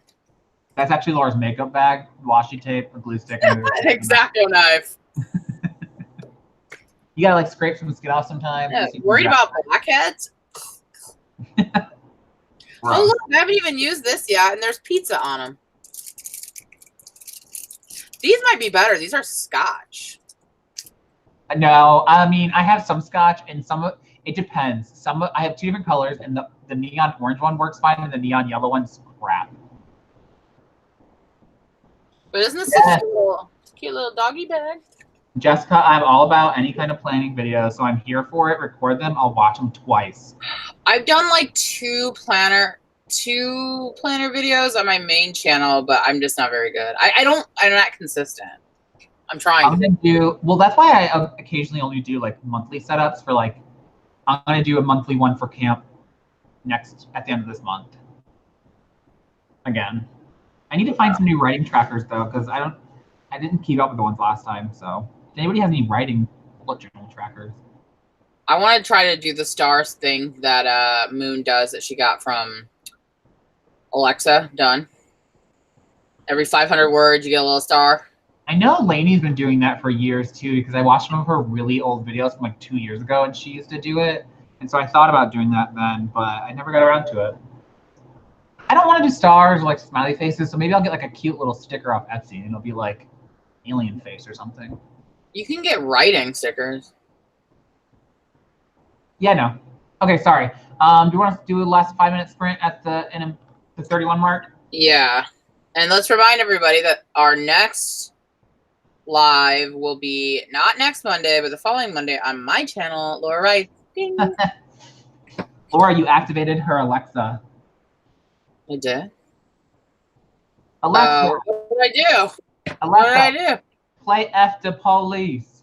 That's actually Laura's makeup bag. Washi tape, a glue stick. And X-Acto knife. You gotta like scrape some skin off sometimes. Yeah, so you can worried grab about blackheads? it. Oh, Gross. look, I haven't even used this yet, and there's pizza on them. These might be better. These are Scotch. No, I mean I have some Scotch and some. It depends. I have two different colors, and the neon orange one works fine, and the neon yellow one's crap. But isn't this Yeah. a cute little doggy bag? Jessica, I'm all about any kind of planning videos, so I'm here for it. Record them. I'll watch them twice. I've done like two planner videos on my main channel, but I'm just not very good. I'm not consistent. I'm trying. I'm gonna do well. That's why I occasionally only do like monthly setups for like. I'm gonna do a monthly one for camp at the end of this month. Again, I need to find some new writing trackers though, because I didn't keep up with the ones last time. So, if anybody has any writing bullet journal trackers? I want to try to do the stars thing that Moon does that she got from Alexa. Done. Every 500 words, you get a little star. I know Lainey's been doing that for years too, because I watched one of her really old videos from like 2 years ago, and she used to do it. And so I thought about doing that then, but I never got around to it. I don't want to do stars or like smiley faces, so maybe I'll get like a cute little sticker off Etsy, and it'll be like alien face or something. You can get writing stickers. Yeah, no. Okay, sorry. Do you want us to do a last 5-minute sprint at the 31 mark? Yeah. And let's remind everybody that our next live will be not next Monday, but the following Monday on my channel, Laura Rice. Ding. Laura, you activated her Alexa. I did. Alexa. What did I do? Alexa. What did I do? Play F the Police.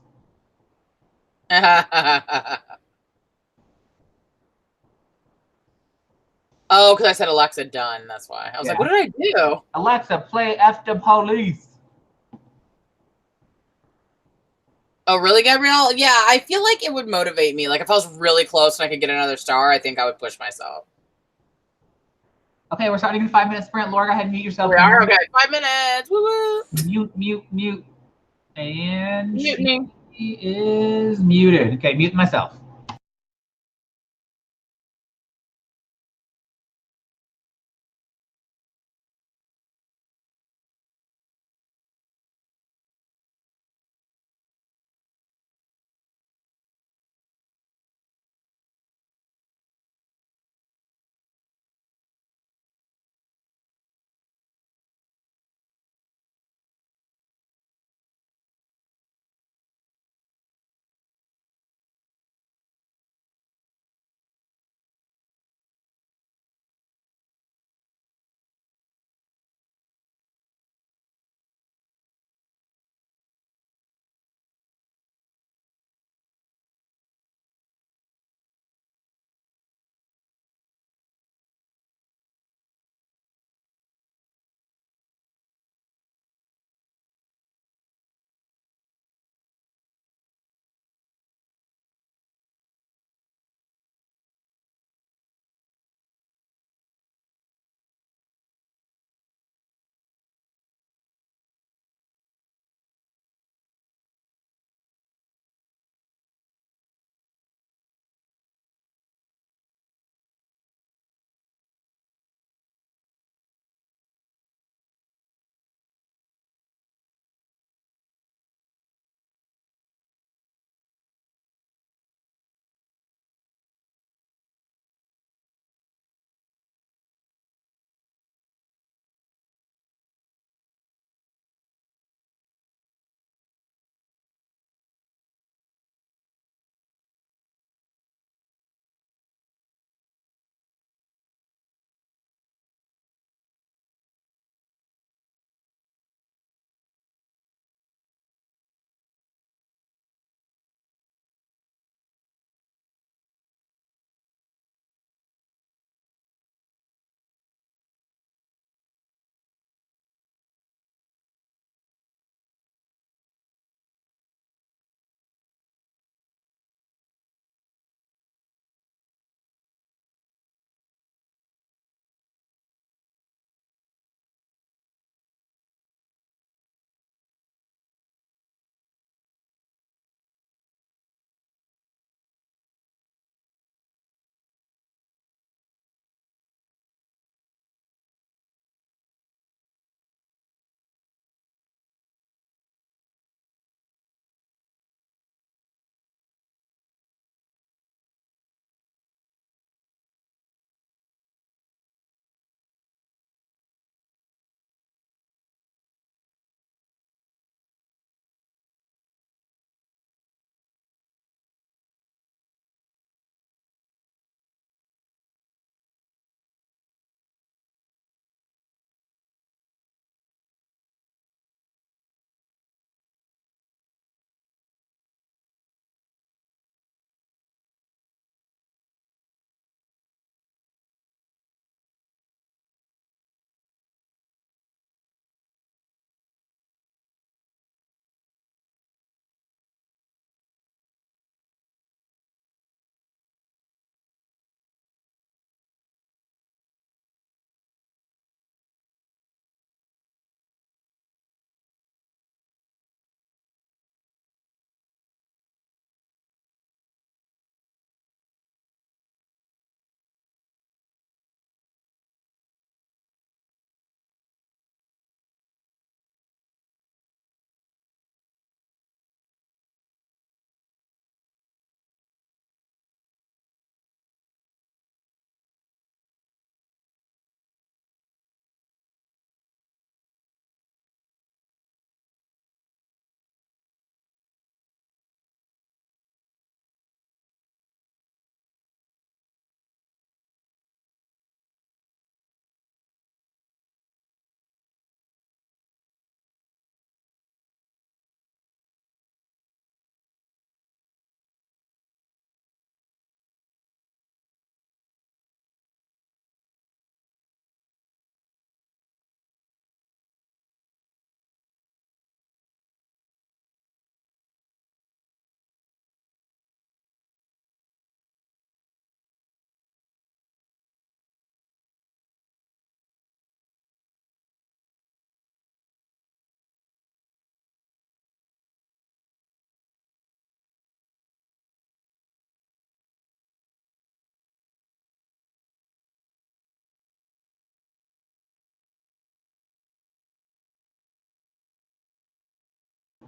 Oh, because I said Alexa done. That's why. I was like, what did I do? Alexa, play F the Police. Oh, really, Gabrielle? Yeah, I feel like it would motivate me. Like, if I was really close and I could get another star, I think I would push myself. Okay, we're starting a 5-minute sprint. Laura, go ahead and mute yourself. We are? Okay, 5 minutes. Woo-woo. Mute. And Mutiny. she is muted. Okay, mute myself.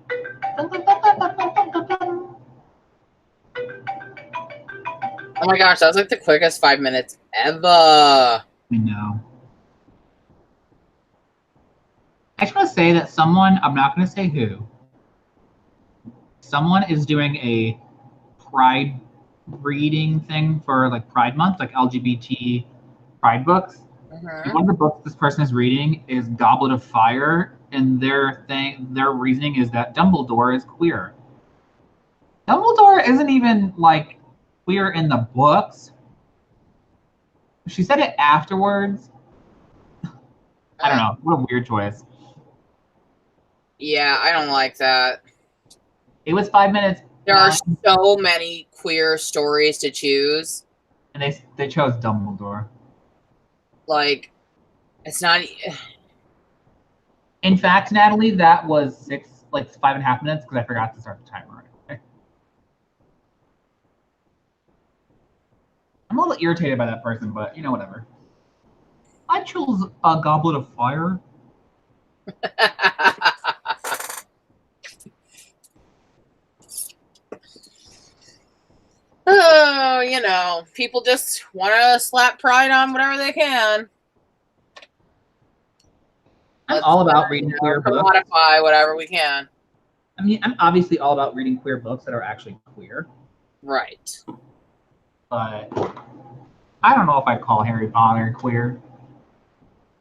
Oh my gosh, that was like the quickest 5 minutes ever. I know. I just want to say that someone, I'm not going to say who, someone is doing a Pride reading thing for like Pride Month, like LGBT Pride books. And one of the books this person is reading is Goblet of Fire, and their reasoning is that Dumbledore is queer. Dumbledore isn't even like queer in the books. She said it afterwards. I don't know. What a weird choice. Yeah, I don't like that. It was 5 minutes. There are so many queer stories to choose. And they chose Dumbledore. Like, it's not. In fact, Natalie, that was 5.5 minutes because I forgot to start the timer. Okay. I'm a little irritated by that person, but you know, whatever. I chose a Goblet of Fire. Oh, you know, people just want to slap pride on whatever they can. I'm all about reading queer books. Modify whatever we can. I mean, I'm obviously all about reading queer books that are actually queer. Right. But I don't know if I'd call Harry Potter queer.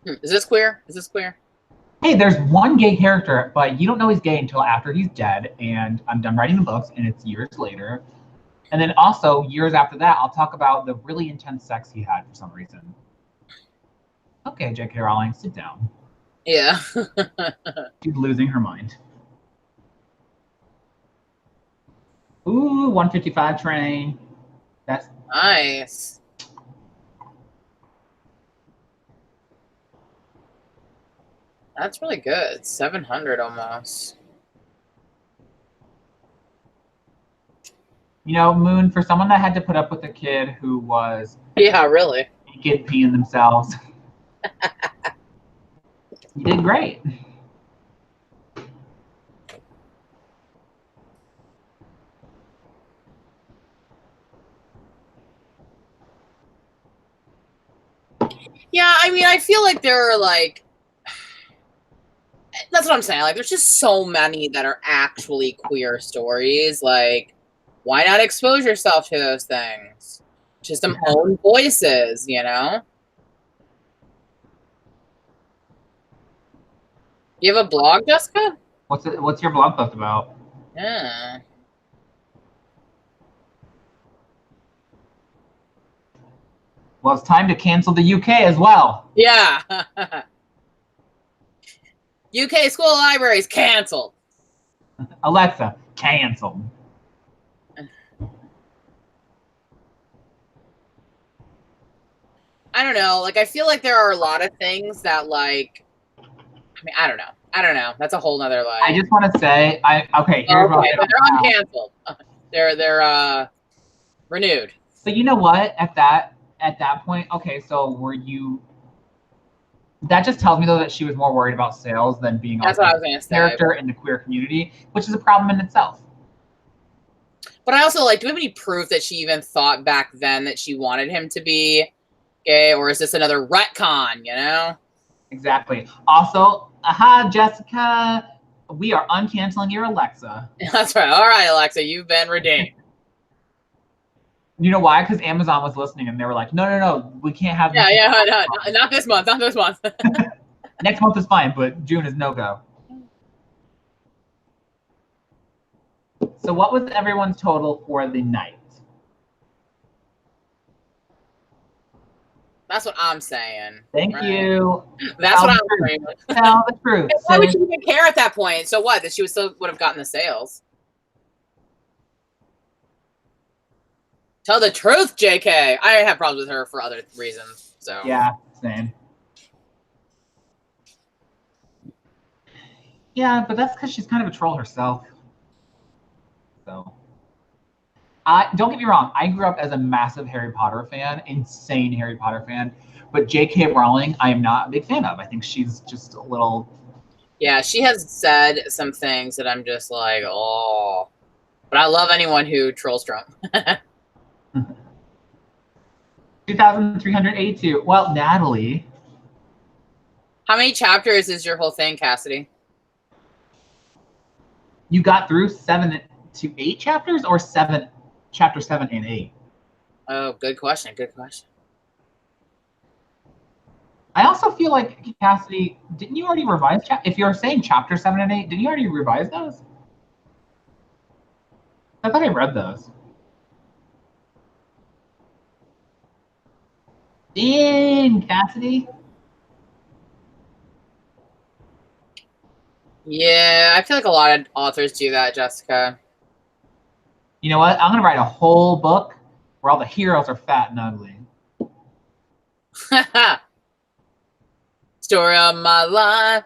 Is this queer? Is this queer? Hey, there's one gay character, but you don't know he's gay until after he's dead, and I'm done writing the books, and it's years later. And then also, years after that, I'll talk about the really intense sex he had for some reason. Okay, J.K. Rowling, sit down. Yeah. She's losing her mind. Ooh, 155 train. That's nice. That's really good. 700 almost. You know, Moon, for someone that had to put up with a kid who was really naked peeing themselves, you did great. Yeah, I mean, I feel like there are like, that's what I'm saying. Like, there's just so many that are actually queer stories. Like, why not expose yourself to those things? Just some own voices, you know? You have a blog, Jessica? What's your blog post about? Yeah. Well, it's time to cancel the UK as well. Yeah. UK school libraries canceled. Alexa, canceled. I don't know. Like, I feel like there are a lot of things that, like, I mean, I don't know. That's a whole nother life. I just want to say, okay, here's what they're uncanceled. They're renewed. But you know what? At that point, okay, so were you? That just tells me though that she was more worried about sales than being That's what I was gonna say. Character in the queer community, which is a problem in itself. But I also, like, do we have any proof that she even thought back then that she wanted him to be gay, or is this another retcon, you know? Exactly. Also, Jessica, we are uncanceling your Alexa. That's right. All right, Alexa, you've been redeemed. You know why? Because Amazon was listening and they were like, no, we can't have. No, not this month. Not this month. Next month is fine, but June is no go. So what was everyone's total for the night? That's what I'm saying. Thank you. That's what I'm saying. Tell the truth. Why would you even care at that point? So what? That she still would have gotten the sales. Tell the truth, JK. I have problems with her for other reasons. So yeah, same. Yeah, but that's because she's kind of a troll herself. So, don't get me wrong. I grew up as a massive Harry Potter fan, insane Harry Potter fan. But J.K. Rowling, I am not a big fan of. I think she's just a little. Yeah, she has said some things that I'm just like, oh. But I love anyone who trolls Trump. 2,382. Well, Natalie. How many chapters is your whole thing, Cassidy? You got through 7 to 8 chapters, or chapter 7 and 8? Oh, good question. Good question. I also feel like, Cassidy, didn't you already revise? If you're saying chapter 7 and 8, didn't you already revise those? I thought I read those. Dang, Cassidy. Yeah, I feel like a lot of authors do that, Jessica. You know what? I'm going to write a whole book where all the heroes are fat and ugly. Story of my life.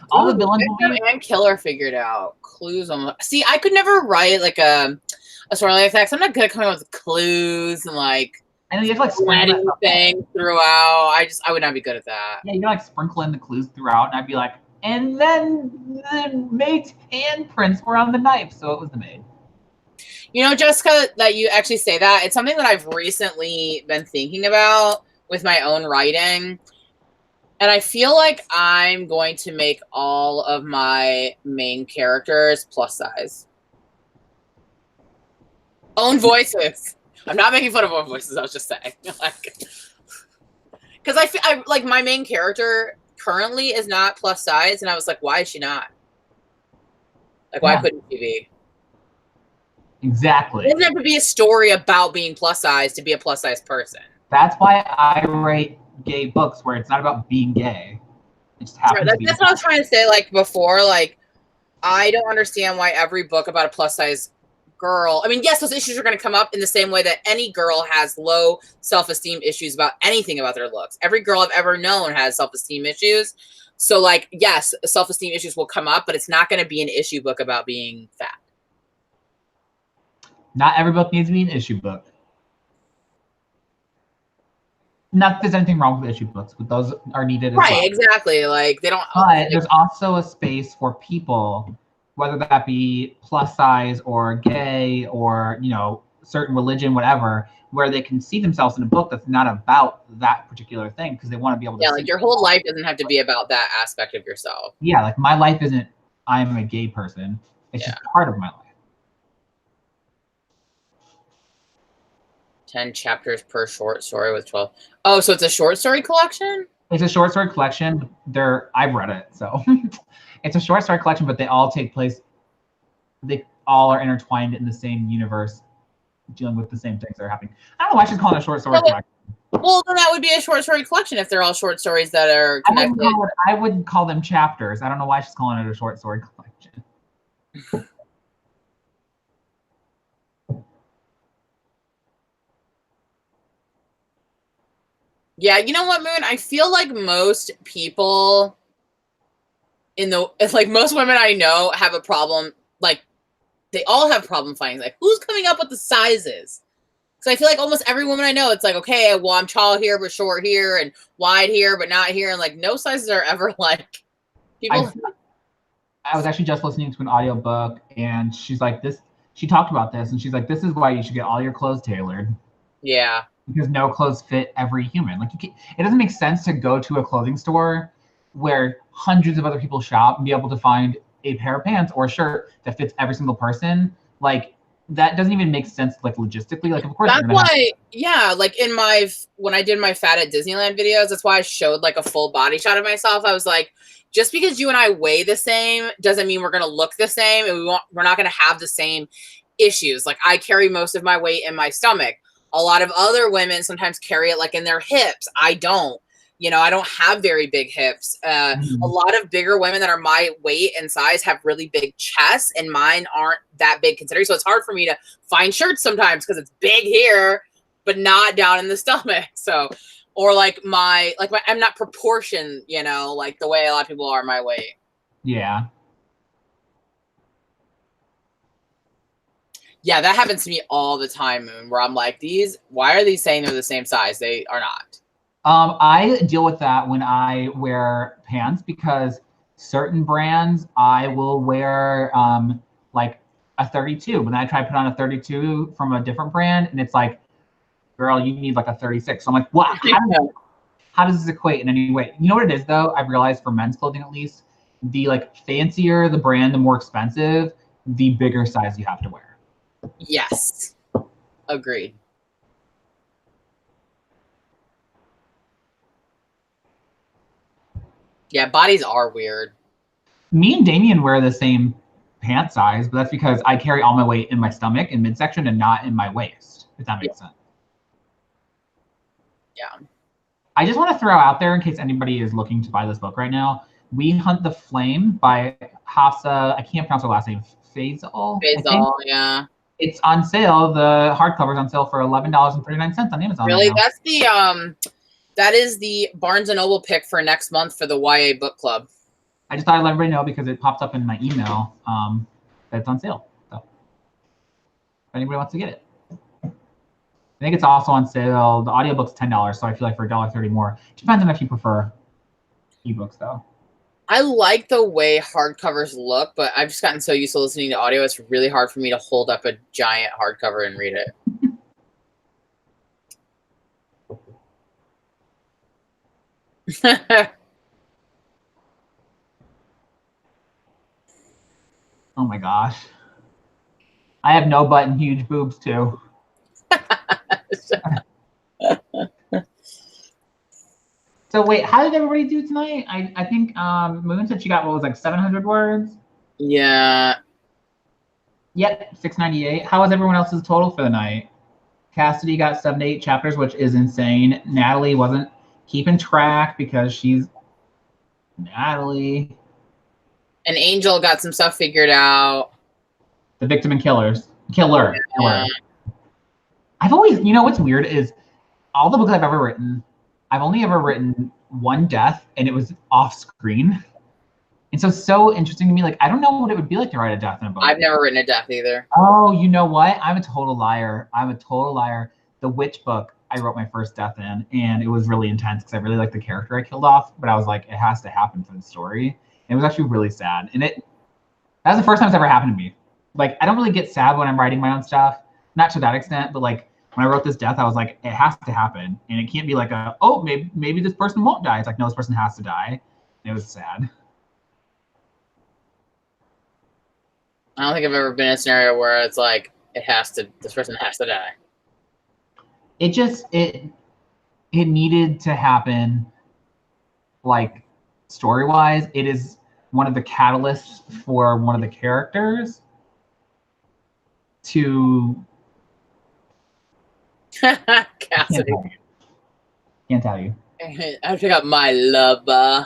All the villains will be... and killer figured out. Clues on. See, I could never write like a story like that. 'Cause I'm not good at coming up with clues and like. I know you have to like sprinkle things throughout. I would not be good at that. Yeah, you gotta like sprinkle in the clues throughout, and I'd be like, and then the maid's handprints were on the knife, so it was the maid. You know, Jessica, that you actually say that, it's something that I've recently been thinking about with my own writing. And I feel like I'm going to make all of my main characters plus size. Own voices. I'm not making fun of own voices, I was just saying. Because I like my main character currently is not plus size, and I was like, why is she not? Like, why couldn't she be? Exactly. It doesn't have to be a story about being plus size to be a plus size person. That's why I write gay books where it's not about being gay. It just happens to be. That's what I was trying to say, like, before. Like, I don't understand why every book about a plus size girl, I mean, yes, those issues are going to come up in the same way that any girl has low self-esteem issues about anything about their looks. Every girl I've ever known has self-esteem issues. So, like, yes, self-esteem issues will come up, but it's not going to be an issue book about being fat. Not every book needs to be an issue book. Not that there's anything wrong with issue books, but those are needed as well. Right, exactly. Like, they don't. But there's also a space for people, whether that be plus size or gay or, you know, certain religion, whatever, where they can see themselves in a book that's not about that particular thing because they want to be able to. Yeah, like your whole life doesn't have to be about that aspect of yourself. Yeah, like my life isn't I'm a gay person. It's just part of my life. 10 chapters per short story with 12. Oh, so it's a short story collection? It's a short story collection. I've read it, so it's a short story collection, but they all take place. They all are intertwined in the same universe, dealing with the same things that are happening. I don't know why I should call it a short story collection. Well, then that would be a short story collection if they're all short stories that are connected. I would call them chapters. I don't know why she's calling it a short story collection. Yeah, you know what, Moon? I feel like most people most women I know have a problem. Like, they all have problem finding, like, who's coming up with the sizes? Because I feel like almost every woman I know, it's like, okay, well, I'm tall here, but short here, and wide here, but not here. And, like, no sizes are ever, like, people. I was actually just listening to an audiobook, and she's like, she talked about this, and she's like, this is why you should get all your clothes tailored. Yeah. Because no clothes fit every human. Like, it doesn't make sense to go to a clothing store where hundreds of other people shop and be able to find a pair of pants or a shirt that fits every single person. Like, that doesn't even make sense, like, logistically. Like, of course. That's why, yeah, like when I did my Fat at Disneyland videos, that's why I showed like a full body shot of myself. I was like, just because you and I weigh the same doesn't mean we're going to look the same, and we're not going to have the same issues. Like, I carry most of my weight in my stomach. A lot of other women sometimes carry it like in their hips. I don't. You know, I don't have very big hips. A lot of bigger women that are my weight and size have really big chests, and mine aren't that big considering. So it's hard for me to find shirts sometimes because it's big here, but not down in the stomach. So, or I'm not proportioned, you know, like the way a lot of people are my weight. Yeah. Yeah, that happens to me all the time, Moon, where I'm like, why are these saying they're the same size? They are not. I deal with that when I wear pants because certain brands I will wear like a 32. When I try to put on a 32 from a different brand, and it's like, girl, you need like a 36. So I'm like, wow, how does this equate in any way? You know what it is though? I've realized for men's clothing at least, the like fancier the brand, the more expensive, the bigger size you have to wear. Yes. Agreed. Yeah, bodies are weird. Me and Damien wear the same pant size, but that's because I carry all my weight in my stomach and midsection and not in my waist, if that makes sense. Yeah. I just want to throw out there in case anybody is looking to buy this book right now. We Hunt the Flame by Hafsa, I can't pronounce her last name, Faisal. Yeah. It's on sale. The hardcover's on sale for $11.39 on Amazon. Really? Right now. That's the that is the Barnes and Noble pick for next month for the YA book club. I just thought I'd let everybody know because it popped up in my email that it's on sale. So if anybody wants to get it. I think it's also on sale. The audiobook's $10, so I feel like for $1.30 more. Depends on if you prefer ebooks though. I like the way hardcovers look, but I've just gotten so used to listening to audio, it's really hard for me to hold up a giant hardcover and read it. Oh my gosh. I have no butt and huge boobs too. So wait, how did everybody do tonight? I think Moon said she got what was like 700 words. Yeah. Yep, 698. How was everyone else's total for the night? Cassidy got 78 chapters, which is insane. Natalie wasn't keeping track because she's Natalie. And Angel got some stuff figured out. The Victim and Killer. Yeah. I've always, you know what's weird is all the books I've ever written, I've only ever written one death and it was off screen. And so interesting to me. Like, I don't know what it would be like to write a death in a book. I've never written a death either. Oh, you know what? I'm a total liar. The Witch book, I wrote my first death in, and it was really intense because I really liked the character I killed off, but I was like, it has to happen for the story. And it was actually really sad. And that was the first time it's ever happened to me. Like, I don't really get sad when I'm writing my own stuff. Not to that extent, but like when I wrote this death, I was like, it has to happen. And it can't be like maybe this person won't die. It's like, no, this person has to die. And it was sad. I don't think I've ever been in a scenario where it's like this person has to die. It needed to happen, like, story-wise. It is one of the catalysts for one of the characters to Cassidy. Can't tell you. I pick up my lover.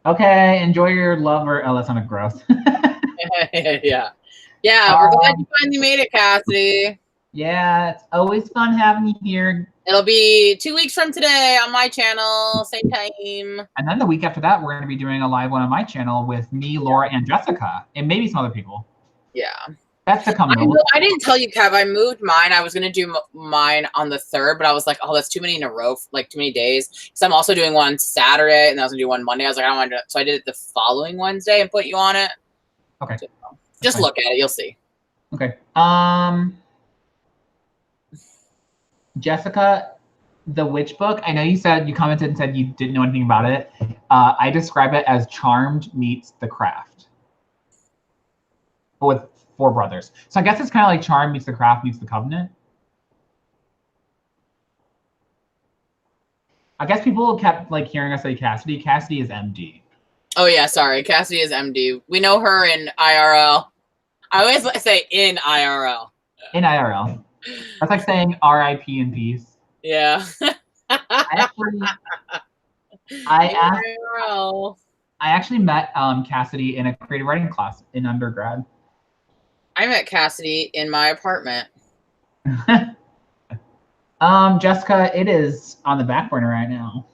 Okay, enjoy your lover. Oh, that sounded gross. Yeah. We're glad you finally made it, Cassidy. Yeah, it's always fun having you here. It'll be 2 weeks from today on my channel, same time. And then the week after that, we're going to be doing a live one on my channel with me, Laura, and Jessica, and maybe some other people. Yeah. That's to come. I didn't tell you, Kev. I moved mine. I was going to do mine on the 3rd, but I was like, oh, that's too many in a row, like too many days. Because I'm also doing one Saturday, and I was going to do one Monday. I was like, I don't want to do it. So I did it the following Wednesday and put you on it. Okay. Just look at it. You'll see. Okay. Jessica, the Witch book, I know you commented and said you didn't know anything about it. I describe it as Charmed meets The Craft. But with 4 brothers. So I guess it's kind of like Charmed meets The Craft meets The Covenant. I guess people kept like hearing us say Cassidy. Cassidy is MD. Oh yeah, sorry. Cassidy is MD. We know her in IRL. I always say in IRL. In IRL. That's like saying RIP in peace. Yeah. I actually met Cassidy in a creative writing class in undergrad. I met Cassidy in my apartment. Jessica, it is on the back burner right now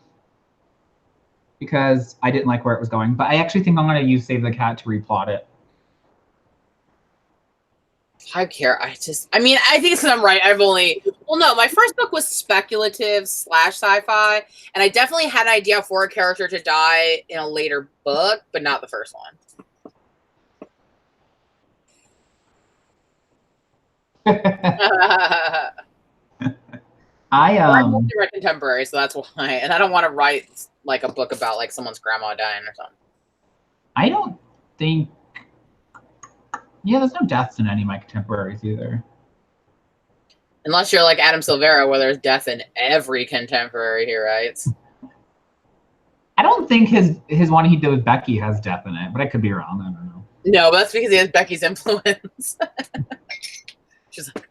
because I didn't like where it was going, but I actually think I'm going to use Save the Cat to replot it. I care. I think it's because I'm right. I've only Well, no, my first book was speculative / sci-fi, and I definitely had an idea for a character to die in a later book, but not the first one. I'm mostly write contemporary, so that's why. And I don't want to write like a book about like someone's grandma dying or something. I don't think. Yeah, there's no deaths in any of my contemporaries either. Unless you're like Adam Silvera, where there's death in every contemporary he writes. I don't think his one he did with Becky has death in it, but I could be wrong. I don't know. No, but that's because he has Becky's influence. She's like,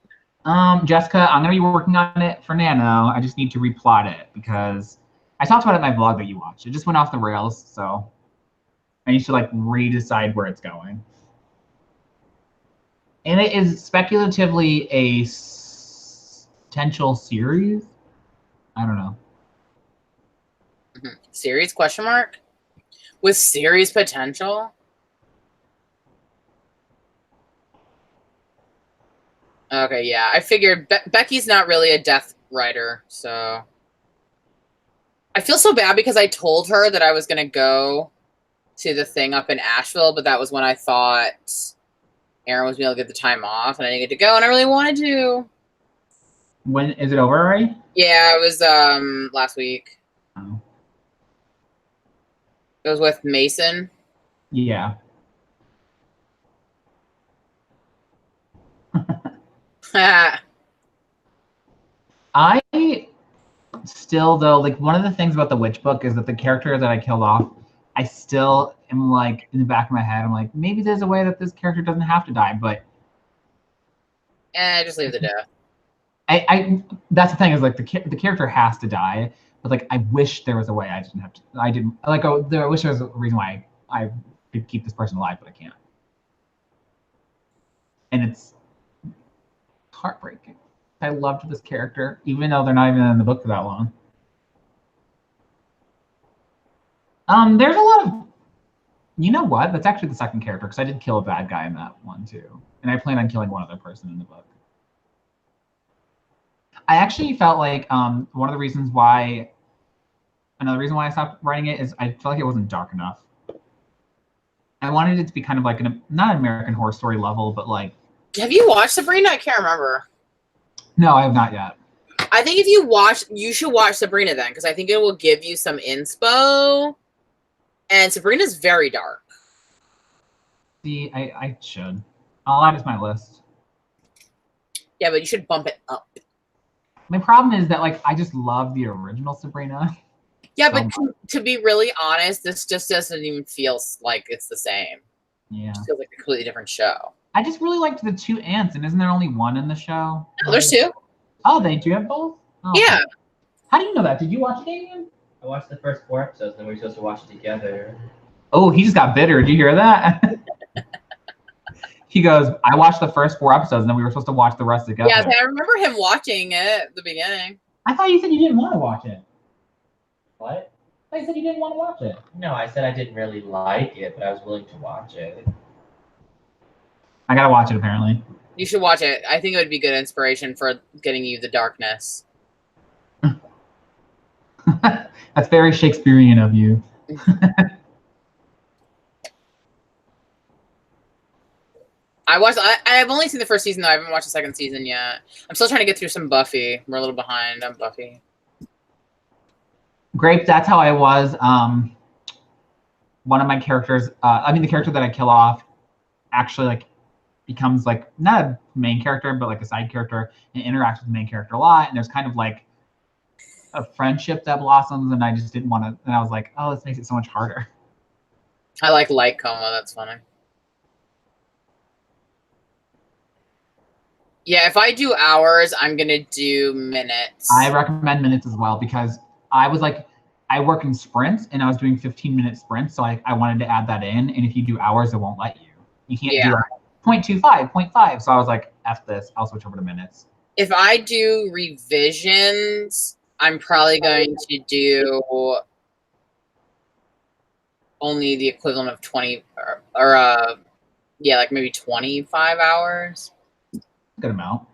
Jessica, I'm gonna be working on it for Nano. I just need to replot it because I talked about it in my vlog that you watched. It just went off the rails, so I need to like redecide where it's going. And it is speculatively a potential series. I don't know. Series question mark? With series potential? Okay, yeah. I figured Becky's not really a death writer, so I feel so bad because I told her that I was gonna go to the thing up in Asheville, but that was when I thought Aaron was able to get the time off, and I didn't get to go, and I really wanted to. When is it over already? Yeah, it was last week. Oh. It was with Mason. Yeah. I still, though, like one of the things about the witch book is that the character that I killed off, I still am like in the back of my head, I'm like, maybe there's a way that this character doesn't have to die, but just leave the death. I that's the thing is like the character has to die, but like I wish there was a way I didn't have to. I didn't like. I wish there was a reason why I could keep this person alive, but I can't. And it's heartbreaking. I loved this character, even though they're not even in the book for that long. There's a lot of, you know what? That's actually the second character because I did kill a bad guy in that one too, and I plan on killing one other person in the book. I actually felt like one of the reasons why, another reason why I stopped writing it is I felt like it wasn't dark enough. I wanted it to be kind of like not an American Horror Story level, but like. Have you watched Sabrina? I can't remember. No, I have not yet. I think if you should watch Sabrina then, because I think it will give you some inspo. And Sabrina's very dark. See, I should. I'll add it to my list. Yeah, but you should bump it up. My problem is that like I just love the original Sabrina. Yeah, but to be really honest, this just doesn't even feel like it's the same. Yeah. It feels like a completely different show. I just really liked the two ants, and isn't there only one in the show? No, there's two. Oh, they do have both? Oh, yeah. Okay. How do you know that? Did you watch it, Damien? I watched the first 4 episodes, and then we were supposed to watch it together. Oh, he just got bitter. Did you hear that? He goes, I watched the first 4 episodes, and then we were supposed to watch the rest together. Yeah, I remember him watching it at the beginning. I thought you said you didn't want to watch it. What? I thought you said you didn't want to watch it. No, I said I didn't really like it, but I was willing to watch it. I gotta watch it, apparently. You should watch it. I think it would be good inspiration for getting you the darkness. That's very Shakespearean of you. I've only seen the first season, though. I haven't watched the second season yet. I'm still trying to get through some Buffy. We're a little behind on Buffy. Grape, that's how I was. One of my characters, the character that I kill off actually like becomes like not a main character, but like a side character and interacts with the main character a lot. And there's kind of like a friendship that blossoms, and I just didn't want to. And I was like, oh, this makes it so much harder. I like light coma. That's funny. Yeah, if I do hours, I'm gonna do minutes. I recommend minutes as well because I was like, I work in sprints and I was doing 15-minute sprints, so I wanted to add that in. And if you do hours, it won't let you. You can't do like 0.25, 0.5. So I was like, F this, I'll switch over to minutes. If I do revisions, I'm probably going to do only the equivalent of 20 like maybe 25 hours. Good amount.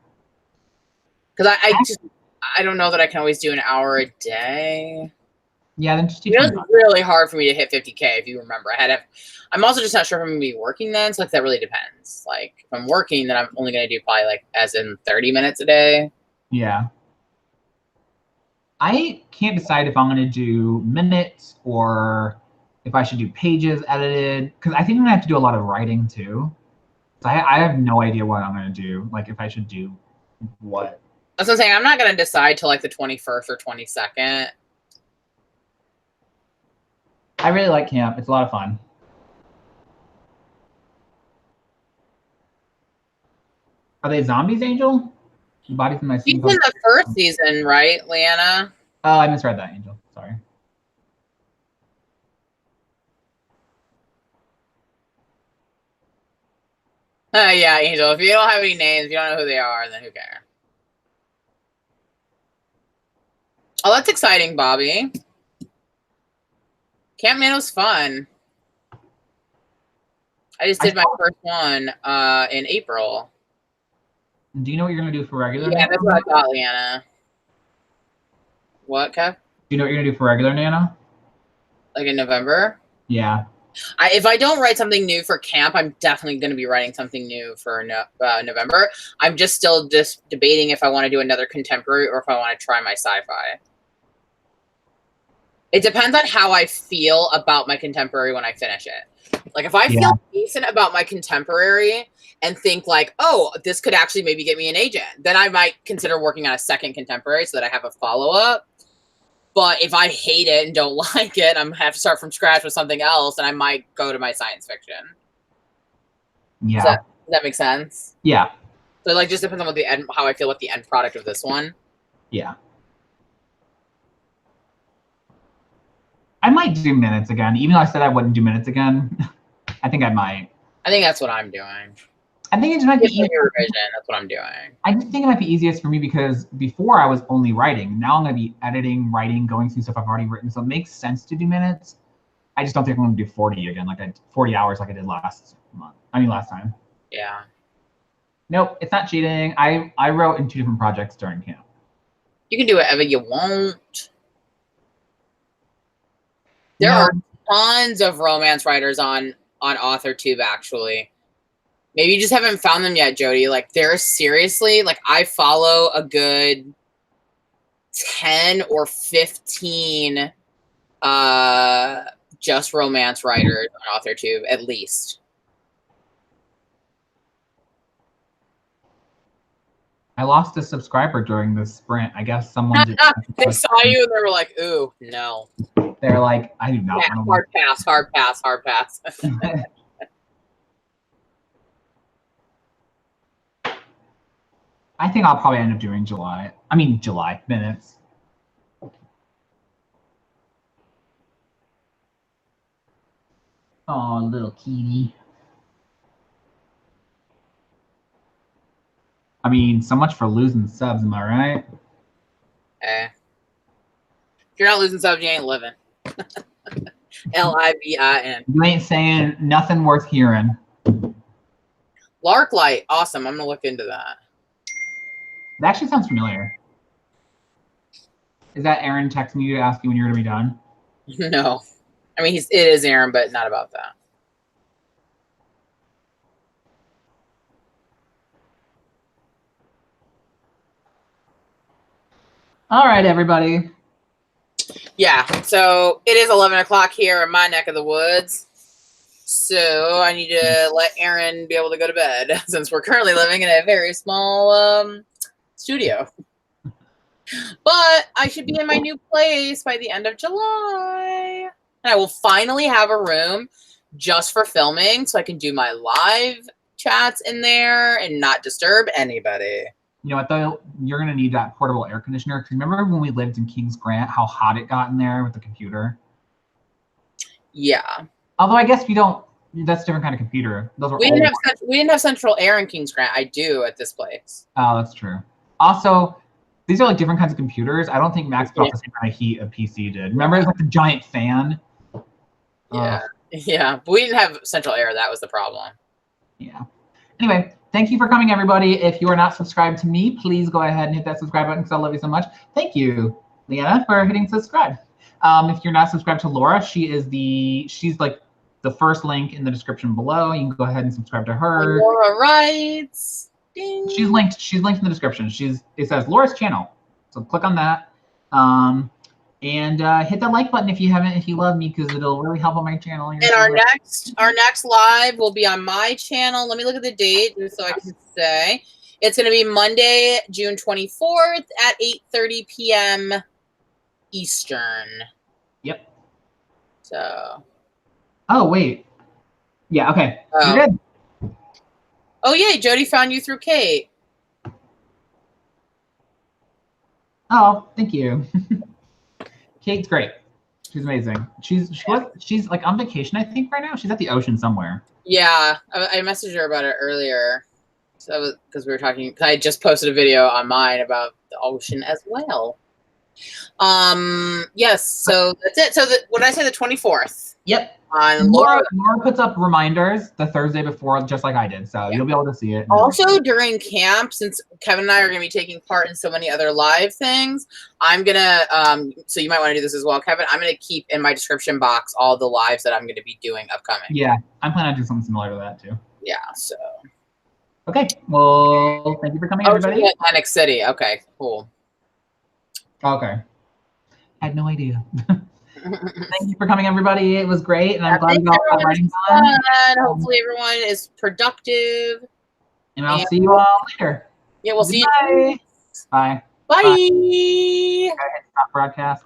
Because I don't know that I can always do an hour a day. Yeah, then just do It was 20 bucks. really hard for me to hit 50K, if you remember. I'm also just not sure if I'm going to be working then, so like that really depends. Like if I'm working, then I'm only going to do probably like as in 30 minutes a day. Yeah. I can't decide if I'm going to do minutes or if I should do pages edited, because I think I'm going to have to do a lot of writing too. So I have no idea what I'm going to do, like if I should do what. That's what I'm saying. I'm not going to decide till like the 21st or 22nd. I really like camp. It's a lot of fun. Are they zombies, Angel? Body from my She's in the first season, right, Leanna? Oh, I misread that, Angel. Sorry. Yeah, Angel. If you don't have any names, if you don't know who they are, then who cares? Oh, that's exciting, Bobby. Camp Man was fun. I just did my first one in April. Do you know what you're going to do for regular Yeah, Nana? that's what I thought, Leanna. What, Kev? Do you know what you're going to do for regular Nana? Like in November? Yeah. If I don't write something new for camp, I'm definitely going to be writing something new for November. I'm just still debating if I want to do another contemporary or if I want to try my sci-fi. It depends on how I feel about my contemporary when I finish it. Like if I feel decent about my contemporary and think like, oh, this could actually maybe get me an agent, then I might consider working on a second contemporary so that I have a follow-up. But if I hate it and don't like it, I'm going to have to start from scratch with something else, and I might go to my science fiction. Yeah. Does that make sense? Yeah. So it like just depends on what how I feel with the end product of this one. Yeah. I might do minutes again, even though I said I wouldn't do minutes again. I think I might. I think that's what I'm doing. I think it just might be easier. Revision, that's what I'm doing. I just think it might be easiest for me because before I was only writing. Now I'm going to be editing, writing, going through stuff I've already written. So it makes sense to do minutes. I just don't think I'm going to do 40 again, 40 hours like I did last time. Yeah. Nope, it's not cheating. I wrote in 2 different projects during camp. You can do whatever you want. There are tons of romance writers on authortube, actually. Maybe you just haven't found them yet, Jody. Like, they're seriously, like, I follow a good 10 or 15 just romance writers on authortube, at least. I lost a subscriber during this sprint. I guess someone did. They saw you and they were like, ooh, no. They're like, I do not want to. Hard pass. I think I'll probably end up doing July minutes. Oh, little kitty. I mean, so much for losing subs, am I right? If you're not losing subs, you ain't living. Libin. You ain't saying nothing worth hearing. Larklight, awesome. I'm gonna look into that. That actually sounds familiar. Is that Aaron texting you to ask you when you're gonna be done? No, I mean it is Aaron, but not about that. All right, everybody. Yeah, so it is 11 o'clock here in my neck of the woods. So I need to let Aaron be able to go to bed since we're currently living in a very small studio. But I should be in my new place by the end of July. And I will finally have a room just for filming so I can do my live chats in there and not disturb anybody. You know what, though? You're going to need that portable air conditioner. Because remember when we lived in Kings Grant, how hot it got in there with the computer? Yeah. Although I guess we don't, that's a different kind of computer. Those were we didn't have central air in Kings Grant. I do at this place. Oh, that's true. Also, these are like different kinds of computers. I don't think Max got the same kind of heat a PC did. Remember, it was like the giant fan? Yeah. Yeah. But we didn't have central air. That was the problem. Yeah. Anyway, thank you for coming, everybody. If you are not subscribed to me, please go ahead and hit that subscribe button because I love you so much. Thank you, Leanna, for hitting subscribe. If you're not subscribed to Laura, she's like the first link in the description below. You can go ahead and subscribe to her. Laura writes. Ding. She's linked in the description. It says Laura's channel. So click on that. And hit that like button if you haven't, if you love me, because it'll really help on my channel. And our next live will be on my channel. Let me look at the date just so I can say. It's going to be Monday, June 24th at 8:30 p.m. Eastern. Yep. So. Oh, wait. Yeah, okay. Oh. You're good. Oh, yay. Jody found you through Kate. Oh, thank you. Kate's great. She's amazing. She's like on vacation, I think, right now. She's at the ocean somewhere. Yeah, I messaged her about it earlier. So because we were talking, I just posted a video on mine about the ocean as well. Yes. So that's it. So what did I say? The 24th. Yep. Laura puts up reminders the Thursday before, just like I did. So you'll be able to see it. Also, during camp, since Kevin and I are going to be taking part in so many other live things, I'm going to, so you might want to do this as well, Kevin. I'm going to keep in my description box all the lives that I'm going to be doing upcoming. Yeah, I'm planning on doing something similar to that too. Yeah, so. Okay, well, thank you for coming, everybody. Atlantic City. Okay, cool. Okay. I had no idea. Thank you for coming, everybody. It was great, and I'm glad we got that writing done. Hopefully, everyone is productive. And I'll see you all later. Yeah, we'll see you. Bye. Bye. Stop broadcast.